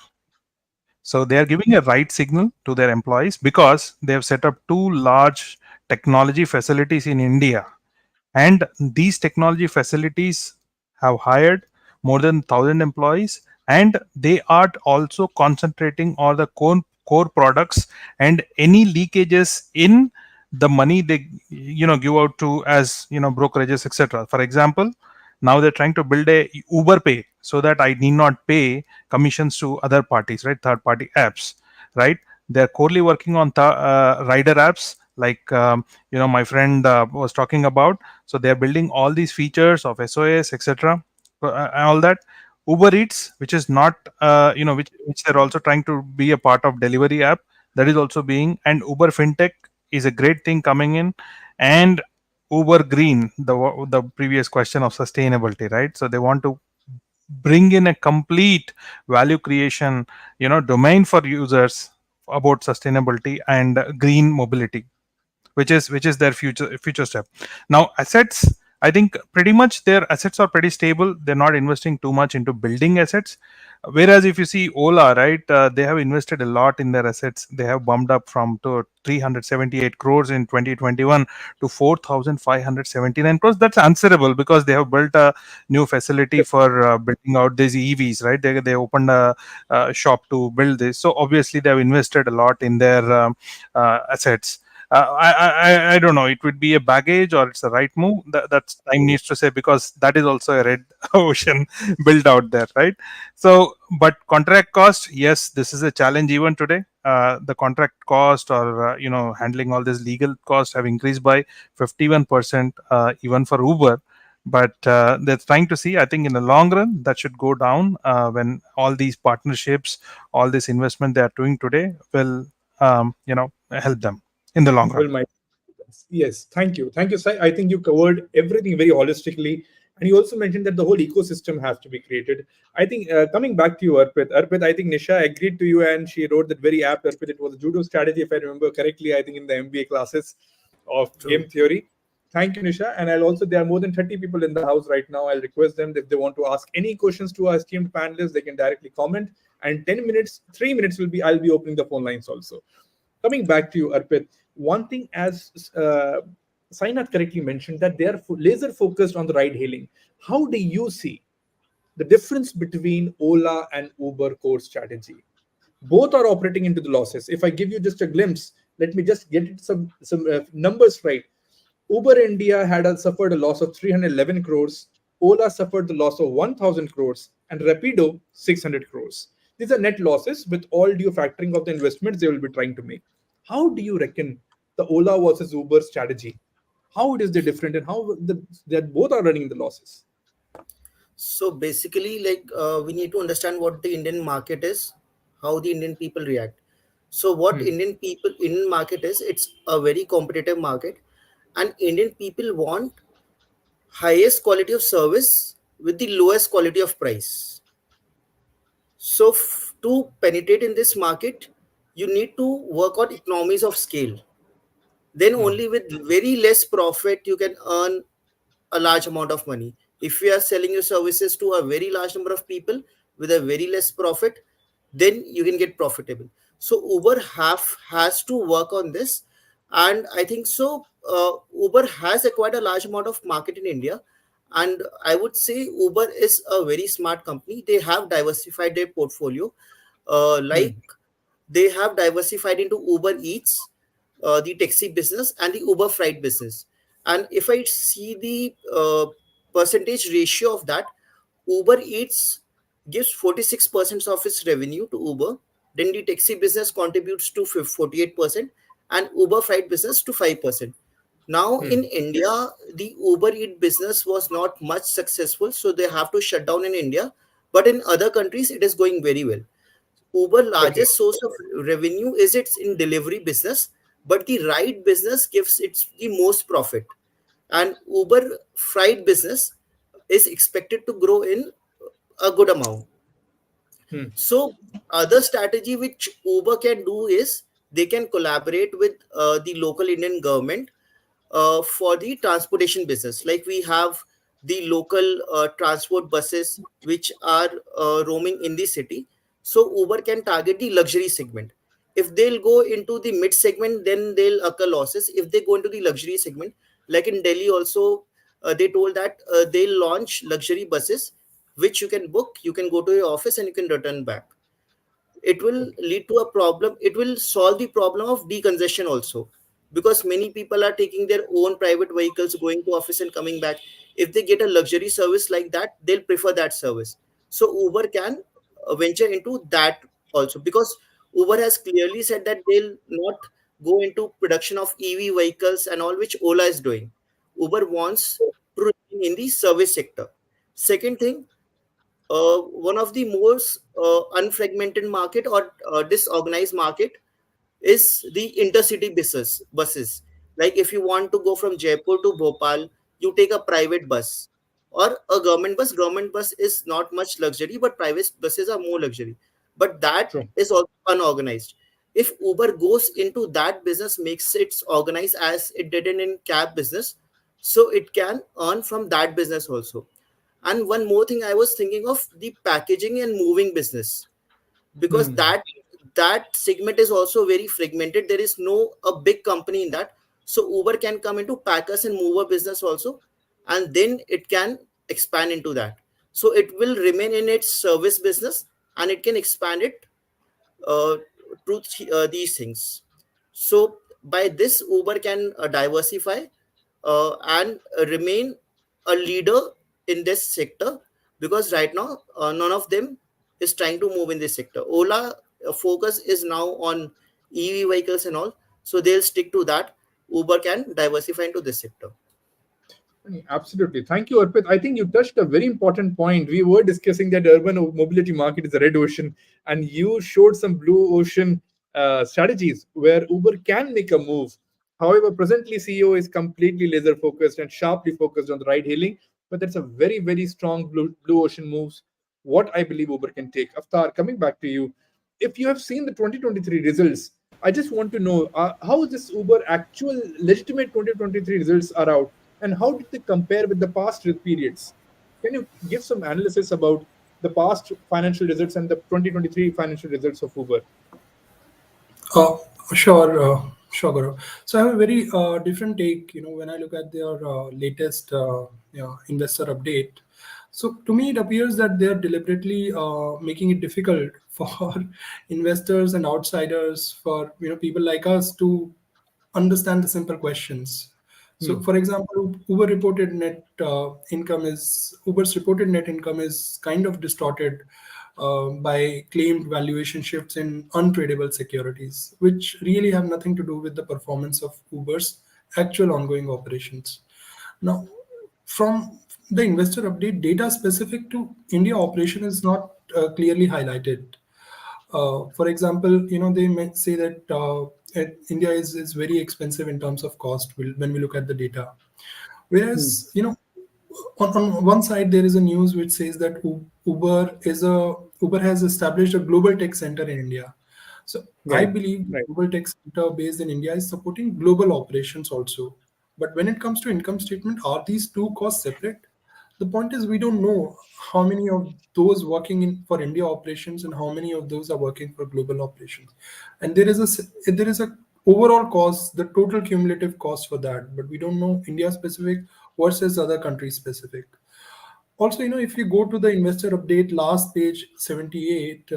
So they are giving a right signal to their employees because they have set up two large technology facilities in India, and these technology facilities have hired more than 1,000 employees, and they are also concentrating on the core products, and any leakages in the money they give out to as brokerages, etc. For example, now they're trying to build a Uber Pay so that I need not pay commissions to other parties, right? Third party apps, right? They're corely working on rider apps like my friend was talking about. So they are building all these features of SOS, etc. And all that. Uber Eats, which is not which they're also trying to be a part of delivery app, that is also being. And Uber FinTech is a great thing coming in. And Uber Green, the previous question of sustainability, right? So they want to bring in a complete value creation domain for users about sustainability and green mobility, which is their future step. Now assets, I think pretty much their assets are pretty stable. They're not investing too much into building assets. Whereas if you see Ola, right, they have invested a lot in their assets. They have bumped up from to 378 crores in 2021 to 4579 crores. That's answerable because they have built a new facility for building out these EVs, right? They opened a shop to build this, so obviously they have invested a lot in their assets. I don't know. It would be a baggage or it's a right move. That's time needs to say, because that is also a red ocean built out there, right? So, but contract cost, yes, this is a challenge even today. The contract cost or handling all this legal cost have increased by 51% even for Uber. But they're trying to see. I think in the long run that should go down when all these partnerships, all this investment they are doing today will help them in the long run. Well, my yes, thank you. Thank you, Sai. I think you covered everything very holistically. And you also mentioned that the whole ecosystem has to be created. I think coming back to you, Arpit, I think Nisha agreed to you and she wrote that very apt, Arpit. It was a judo strategy, if I remember correctly, I think in the MBA classes of True. game theory. Thank you, Nisha. And I'll also, there are more than 30 people in the house right now. I'll request them if they want to ask any questions to our esteemed panelists, they can directly comment. And 10 minutes, 3 minutes will be, I'll be opening the phone lines also. Coming back to you, Arpit, one thing as Sainath correctly mentioned that they are laser focused on the ride hailing. How do you see the difference between Ola and Uber core strategy? Both are operating into the losses. If I give you just a glimpse, let me just get it some numbers right. Uber India suffered a loss of 311 crores. Ola suffered the loss of 1,000 crores, and Rapido 600 crores. These are net losses with all due factoring of the investments they will be trying to make. How do you reckon the Ola versus Uber strategy? How it is they different, and how that both are running the losses? So basically, like we need to understand what the Indian market is, how the Indian people react. So what Hmm. Indian market is, it's a very competitive market, and Indian people want highest quality of service with the lowest quality of price. So to penetrate in this market, you need to work on economies of scale. Then Hmm. only with very less profit you can earn a large amount of money. If you are selling your services to a very large number of people with a very less profit, then you can get profitable. So Uber has to work on this, and I think so. Uber has acquired a large amount of market in India, and I would say Uber is a very smart company. They have diversified their portfolio, Hmm. like they have diversified into Uber Eats, the taxi business, and the Uber freight business. And if I see the percentage ratio of that, Uber Eats gives 46% of its revenue to Uber. Then the taxi business contributes to 48% and Uber freight business to 5%. Now in India, the Uber Eat business was not much successful, so they have to shut down in India. But in other countries, it is going very well. Uber Okay. largest source of revenue is its in delivery business, but the ride business gives its the most profit. And Uber freight business is expected to grow in a good amount. Hmm. So other strategy which Uber can do is they can collaborate with the local Indian government for the transportation business. Like we have the local transport buses which are roaming in the city. So Uber can target the luxury segment. If they'll go into the mid segment, then they'll occur losses. If they go into the luxury segment, like in Delhi also, they told that they'll launch luxury buses which you can book, you can go to your office and you can return back. It will lead to a problem. It will solve the problem of decongestion also, because many people are taking their own private vehicles going to office and coming back. If they get a luxury service like that, they'll prefer that service. So Uber can venture into that also, because Uber has clearly said that they'll not go into production of EV vehicles and all, which Ola is doing. Uber wants to remain in the service sector. Second thing, one of the most unfragmented market or disorganized market is the intercity buses. Like if you want to go from Jaipur to Bhopal, you take a private bus or a government bus. Government bus is not much luxury, but private buses are more luxury. But that True. is also unorganized. If Uber goes into that business, makes it organized as it did in cab business, so it can earn from that business also. And one more thing I was thinking of, the packaging and moving business, because that segment is also very fragmented. There is no a big company in that. So Uber can come into packers and mover business also, and then it can expand into that. So it will remain in its service business and it can expand it uh, these things. So by this, Uber can diversify and remain a leader in this sector, because right now none of them is trying to move in this sector. Ola focus is now on EV vehicles and all, so they'll stick to that. Uber can diversify into this sector. Absolutely. Thank you, Arpit. I think you touched a very important point. We were discussing that urban mobility market is a red ocean, and you showed some blue ocean strategies where Uber can make a move. However, presently CEO is completely laser focused and sharply focused on the ride hailing, but that's a very, very strong blue ocean moves. What I believe Uber can take. Aftar, coming back to you, if you have seen the 2023 results, I just want to know how this Uber actual legitimate 2023 results are out, and how did they compare with the past periods? Can you give some analysis about the past financial results and the 2023 financial results of Uber? Uh, sure, Gaurav. So I have a very different take. When I look at their latest investor update, so to me it appears that they are deliberately making it difficult for investors and outsiders, for people like us to understand the simple questions. So, Hmm. for example, Uber's reported net income is kind of distorted by claimed valuation shifts in untradable securities, which really have nothing to do with the performance of Uber's actual ongoing operations. Now, from the investor update, data specific to India operation is not clearly highlighted. For example, they may say that India is very expensive in terms of cost when we look at the data. Hmm. Whereas, on one side there is a news which says that Uber has established a global tech center in India. So I Right. believe the Right. global tech center based in India is supporting global operations also. But when it comes to income statement, are these two costs separate? The point is we don't know how many of those working in for India operations and how many of those are working for global operations. And there is a overall cost, the total cumulative cost for that, but we don't know India specific versus other country specific. Also, if you go to the investor update last page 78,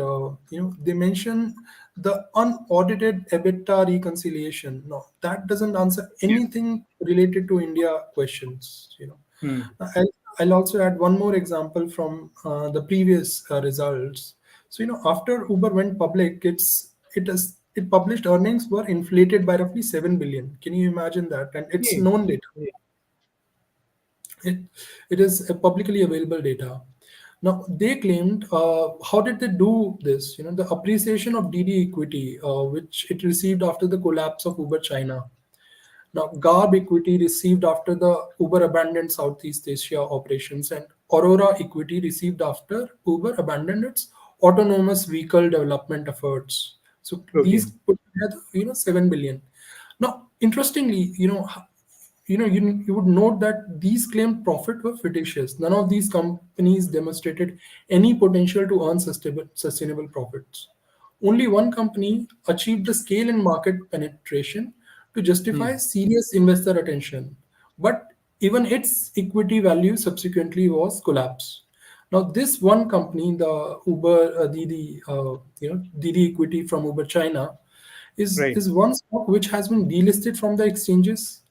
they mention the unaudited EBITDA reconciliation. No, that doesn't answer Yeah. anything related to India questions. Hmm. I'll, I'll also add one more example from the previous results. So after Uber went public, it published earnings were inflated by roughly 7 billion. Can you imagine that? And it's Yeah. known data. Yeah. It, it is a publicly available data. Now they claimed, how did they do this? The appreciation of DD equity, which it received after the collapse of Uber China. Now, GARB equity received after the Uber abandoned Southeast Asia operations, and Aurora equity received after Uber abandoned its autonomous vehicle development efforts. So Okay. these put together, 7 billion. Now, interestingly, you would note that these claimed profit were fictitious. None of these companies demonstrated any potential to earn sustainable profits. Only one company achieved the scale and market penetration to justify Hmm. serious investor attention, but even its equity value subsequently was collapsed. Now, this one company, the Uber, DD equity from Uber China, Right. is one stock which has been delisted from the exchanges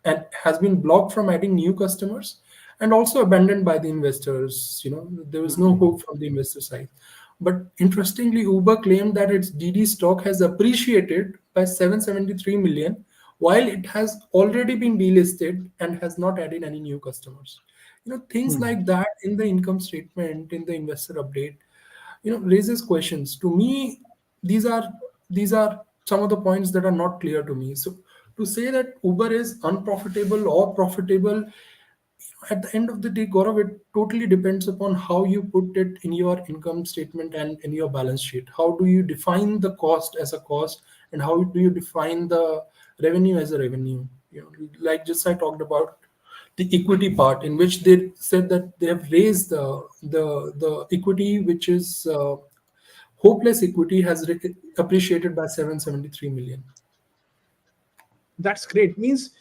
and has been blocked from adding new customers and also abandoned by the investors. There was no hope from the investor side. But interestingly, Uber claimed that its DD stock has appreciated by 773 million, while it has already been delisted and has not added any new customers. Things Hmm. like that in the income statement, in the investor update, raises questions to me. These are some of the points that are not clear to me. So to say that Uber is unprofitable or profitable, at the end of the day, Gaurav, it totally depends upon how you put it in your income statement and in your balance sheet. How do you define the cost as a cost, and how do you define the revenue as a revenue? Like just I talked about the equity part, in which they said that they have raised the equity, which is hopeless equity, has appreciated by 773 million. That's great. Means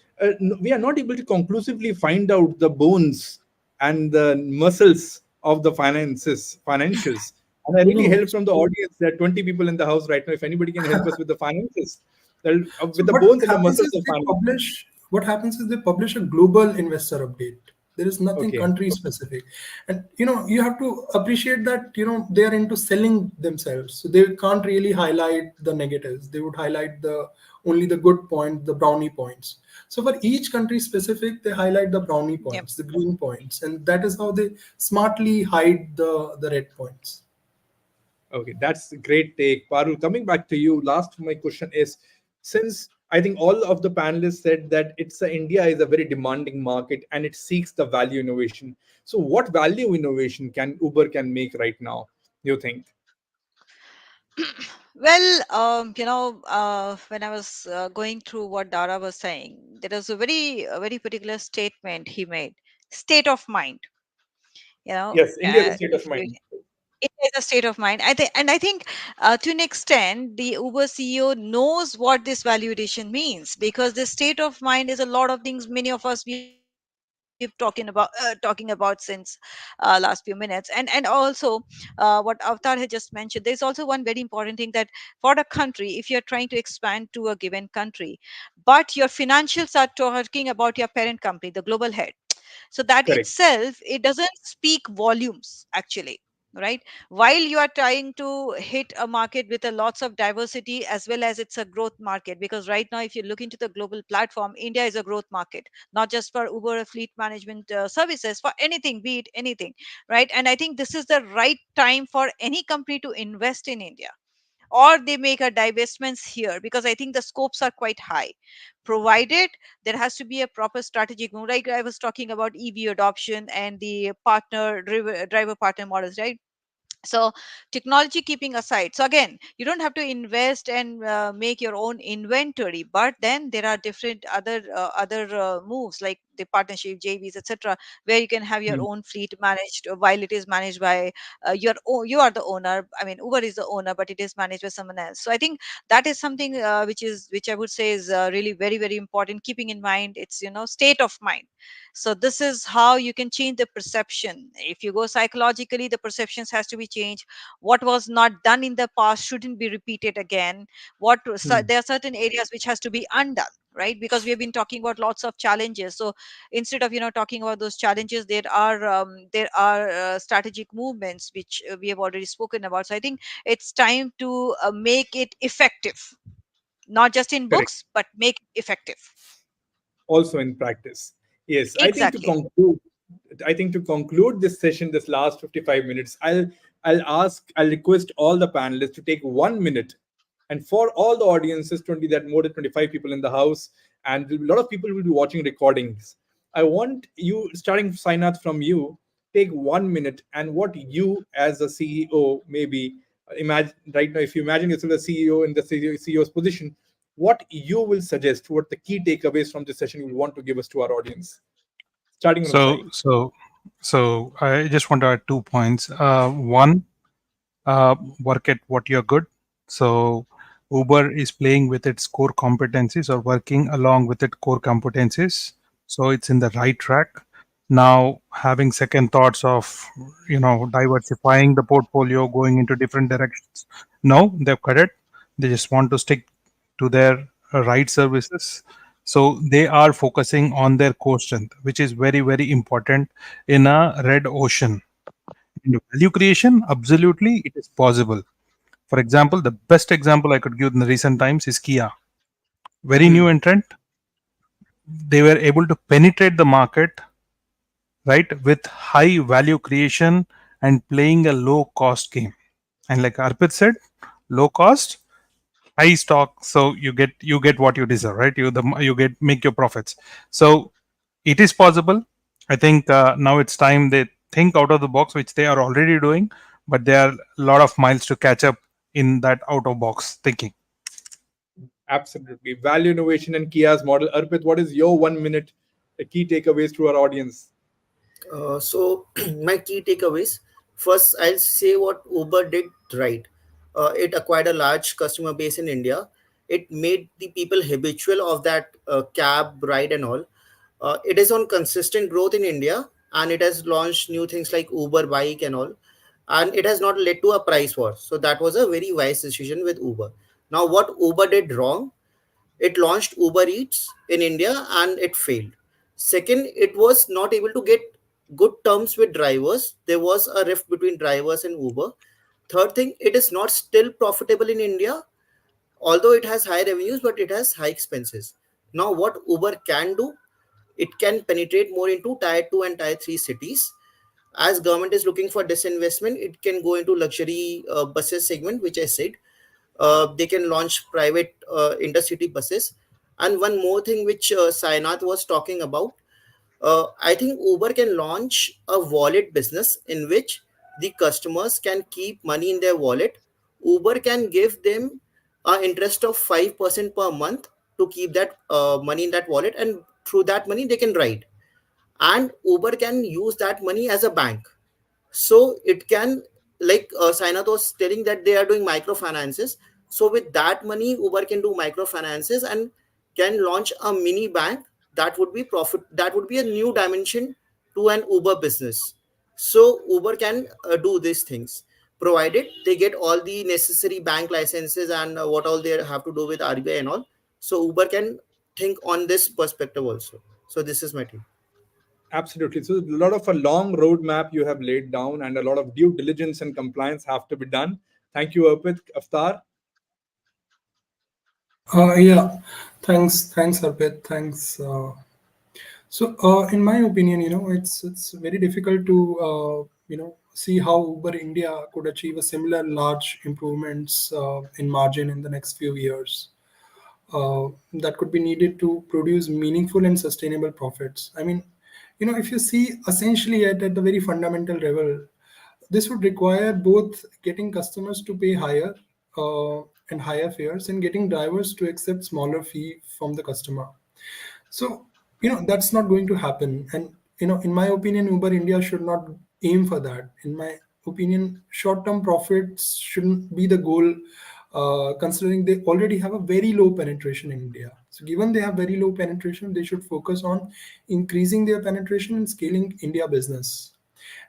we are not able to conclusively find out the bones and the muscles of the financials. And I No, no, really no. help from the audience. There are 20 people in the house right now. If anybody can help us with the finances, So with the what bones and the happens muscles is of they finance. publish. What happens is they publish a global investor update. There is nothing Okay. country specific, and you have to appreciate that they are into selling themselves, so they can't really highlight the negatives. They would highlight the only the good point, the brownie points. So for each country specific, they highlight the brownie Yep. points, the green points, and that is how they smartly hide the red points. Okay, that's a great take. Parul, coming back to you, last my question is, since I think all of the panelists said that India is a very demanding market and it seeks the value innovation. So what value innovation can Uber can make right now, you think? Well, when I was going through what Dara was saying, there was a very particular statement he made. State of mind. Yes, India is a state of If you, mind. it is a state of mind. I think to an extent, the Uber CEO knows what this valuation means, because the state of mind is a lot of things. Many of us we've talking about since last few minutes, and also what Avatar had just mentioned. There's also one very important thing, that for a country, if you're trying to expand to a given country, but your financials are talking about your parent company, the global head, so that Correct. itself, it doesn't speak volumes actually, right? While you are trying to hit a market with a lots of diversity, as well as it's a growth market, because right now if you look into the global platform, India is a growth market, not just for Uber fleet management services, for anything, be it anything, right? And I think this is the right time for any company to invest in India, or they make a divestments here, because I think the scopes are quite high, provided there has to be a proper strategic move. Like I was talking about EV adoption and the driver partner models, right? So technology keeping aside, so again, you don't have to invest and make your own inventory, but then there are different other moves, like the partnership, JVs, etc., where you can have your Hmm. own fleet managed, while it is managed by you are the owner. I mean, Uber is the owner, but it is managed by someone else. So I think that is something which I would say is really very very important, keeping in mind it's state of mind. So this is how you can change the perception. If you go psychologically, the perceptions has to be changed. What was not done in the past shouldn't be repeated again. Hmm. There are certain areas which has to be undone, right? Because we have been talking about lots of challenges. So instead of talking about those challenges, there are strategic movements which we have already spoken about. So I think it's time to make it effective, not just in Correct. books, but make it effective. Also in practice. Yes, Exactly. I think to conclude this session, this last 55 minutes, I'll request all the panelists to take 1 minute, and for all the audiences, 20, that more than 25 people in the house, and a lot of people will be watching recordings. I want you, starting Sainath from you, take 1 minute, and what you as a CEO, maybe imagine right now, if you imagine yourself a CEO in the CEO's position, what you will suggest, what the key takeaways from this session you will want to give us to our audience, starting from Sai. So, so, so I just want to add 2 points. One, work at what you're good. So Uber is playing with its core competencies or working along with its core competencies. So it's in the right track. Now having second thoughts of diversifying the portfolio, going into different directions. No, they've cut it. They just want to stick to their right services. So they are focusing on their core strength, which is very, very important in a red ocean. In value creation, absolutely, it is possible. For example, the best example I could give in the recent times is Kia. Very new Hmm. entrant. They were able to penetrate the market, right, with high value creation and playing a low cost game. And like Arpit said, low cost, high stock, so you get what you deserve, right? You get make your profits. So it is possible. I think now it's time they think out of the box, which they are already doing, but there are a lot of miles to catch up in that out of box thinking. Absolutely. Value innovation and Kia's model. Arpit, what is your 1 minute key takeaways to our audience? So my key takeaways. First, I'll say what Uber did right. It acquired a large customer base in India. It made the people habitual of that cab ride and all. It is on consistent growth in India, and it has launched new things like Uber Bike and all. And it has not led to a price war. So that was a very wise decision with Uber. Now, what Uber did wrong, it launched Uber Eats in India and it failed. Second, it was not able to get good terms with drivers. There was a rift between drivers and Uber. Third thing, it is not still profitable in India, although it has high revenues, but it has high expenses. Now, what Uber can do, it can penetrate more into tier 2 and tier 3 cities. As government is looking for disinvestment, it can go into luxury buses segment, which I said. They can launch private intercity buses. And one more thing which Sainath was talking about, I think Uber can launch a wallet business in which the customers can keep money in their wallet. Uber can give them an interest of 5% per month to keep that money in that wallet, and through that money they can ride. And Uber can use that money as a bank, so it can, like Sainath was telling, that they are doing microfinances. So with that money, Uber can do microfinances and can launch a mini bank. That would be profit, that would be a new dimension to an Uber business. So Uber can do these things, provided they get all the necessary bank licenses and what all they have to do with RBI and all. So Uber can think on this perspective also. So this is my take. Absolutely. So a lot of a long roadmap you have laid down, and a lot of due diligence and compliance have to be done. Thank you, Arpit. Aftar. Yeah, thanks, Arpit. Thanks. In my opinion, it's very difficult to see how Uber India could achieve a similar large improvements in margin in the next few years. That could be needed to produce meaningful and sustainable profits. I mean, if you see essentially at the very fundamental level, this would require both getting customers to pay higher uh, and higher fares and getting drivers to accept smaller fee from the customer. So, that's not going to happen. And, in my opinion, Uber India should not aim for that. In my opinion, short term profits shouldn't be the goal, considering they already have a very low penetration in India. So, given they have very low penetration, they should focus on increasing their penetration and scaling India business.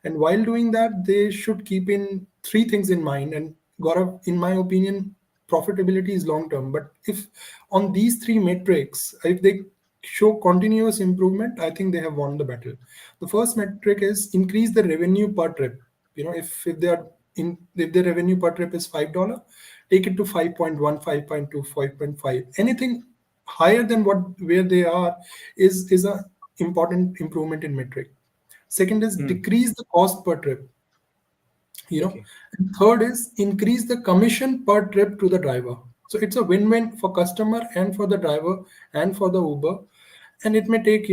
And while doing that, they should keep in three things in mind. And Gaurav, in my opinion, profitability is long term. But if on these three metrics, if they show continuous improvement, I think they have won the battle. The first metric is increase the revenue per trip. If they are if the revenue per trip is $5, take it to 5.1, 5.2, 5.5. Anything higher than what where they are is a important improvement in metric. Second is Hmm. decrease the cost per trip. Okay. And third is increase the commission per trip to the driver. So it's a win-win for customer and for the driver and for the Uber. And it may take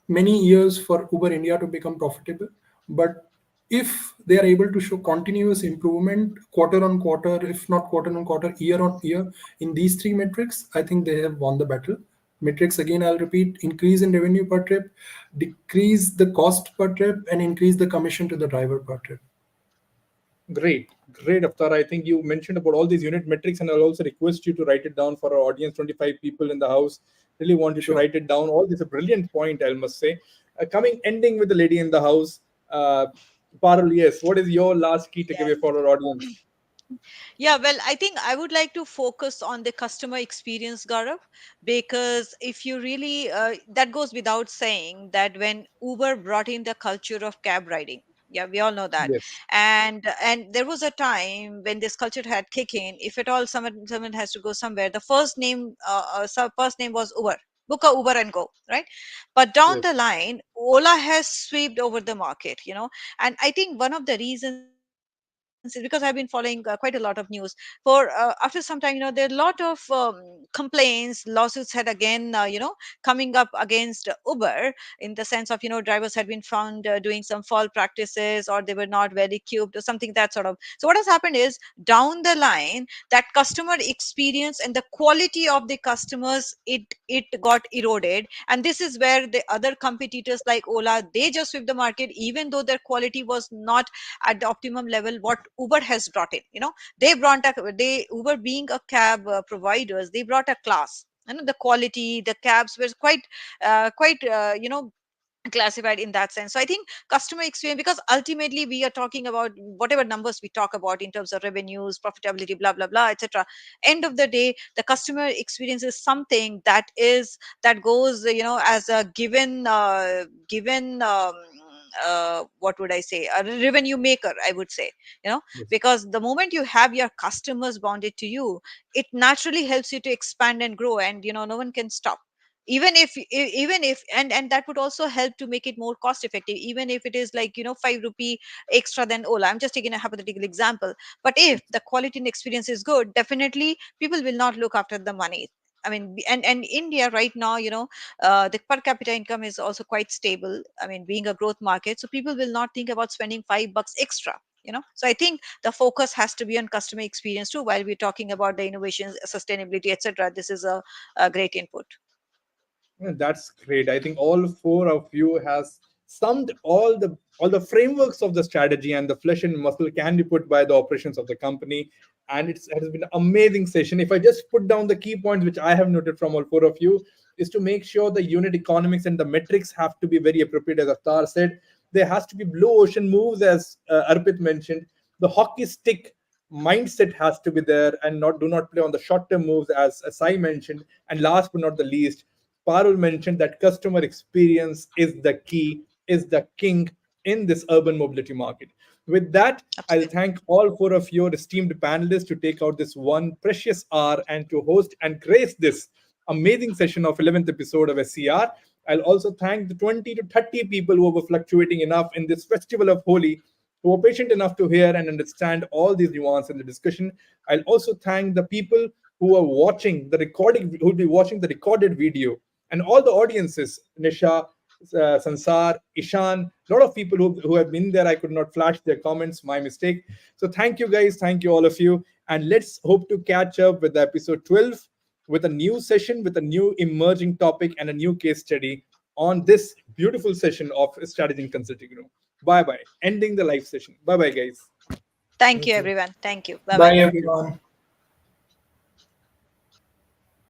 many years for Uber India to become profitable, but if they are able to show continuous improvement quarter on quarter, if not quarter on quarter, year on year, in these three metrics, I think they have won the battle. Metrics, again, I'll repeat: increase in revenue per trip, decrease the cost per trip, and increase the commission to the driver per trip. Great, great, Avtar. I think you mentioned about all these unit metrics, and I'll also request you to write it down for our audience. 25 people in the house. Really want you to Sure. write it down. All this is a brilliant point, I must say. Ending with the lady in the house. Parul, yes. What is your last key takeaway for our audience? Yeah, well, I think I would like to focus on the customer experience, Gaurav, because if you really, that goes without saying that when Uber brought in the culture of cab riding, yeah, we all know that, Yes, and there was a time when this culture had kicked in. If at all someone has to go somewhere, the first name was Uber. Book a Uber and go, right? But down yes, the line, Ola has swept over the market, and I think one of the reasons is because I've been following quite a lot of news. For after some time, there are a lot of complaints, lawsuits had again, coming up against Uber, in the sense of drivers had been found doing some fall practices, or they were not very cubed or something, that sort of. So what has happened is, down the line, that customer experience and the quality of the customers, it got eroded, and this is where the other competitors like Ola, they just sweep the market, even though their quality was not at the optimum level what Uber has brought in. They Uber, being a cab providers, they brought a class. The quality, the cabs were quite classified in that sense. So I think customer experience, because ultimately we are talking about whatever numbers we talk about in terms of revenues, profitability, blah blah blah, etc. End of the day, the customer experience is something that goes, as a given what would I say, a revenue maker, I would say. you know yes. because the moment you have your customers bonded to you, it naturally helps you to expand and grow, and no one can stop. Even if and that would also help to make it more cost effective, even if it is like 5 rupee extra than Ola. I'm just taking a hypothetical example. But if the quality and experience is good, definitely people will not look after the money. I mean, and India right now, the per capita income is also quite stable. I mean, being a growth market, so people will not think about spending $5 extra. So I think the focus has to be on customer experience too, while we're talking about the innovations, sustainability, etc. This is a great input. Yeah, that's great. I think all four of you has summed all the frameworks of the strategy, and the flesh and muscle can be put by the operations of the company. And it has been an amazing session. If I just put down the key points which I have noted from all four of you, is to make sure the unit economics and the metrics have to be very appropriate, as Avtar said. There has to be blue ocean moves, as Arpit mentioned. The hockey stick mindset has to be there, and not do not play on the short term moves, as Sai mentioned. And last but not the least, Parul mentioned that customer experience is the key, is the king in this urban mobility market. With that, I'll Absolutely. thank all four of your esteemed panelists to take out this one precious hour and to host and grace this amazing session of 11th episode of SCR. I'll also thank the 20 to 30 people who were fluctuating enough in this festival of Holi, who were patient enough to hear and understand all these nuances in the discussion. I'll also thank the people who are watching the recording, who will be watching the recorded video, and all the audiences, Nisha, Sansar, Ishan, a lot of people who have been there. I could not flash their comments, my mistake. So thank you guys, thank you all of you. And let's hope to catch up with the episode 12 with a new session, with a new emerging topic and a new case study on this beautiful session of Strategy and Consulting Room. Bye bye. Ending the live session. Bye bye, guys. Thank you, Thank you. everyone. Thank you. Bye bye. Bye, everyone.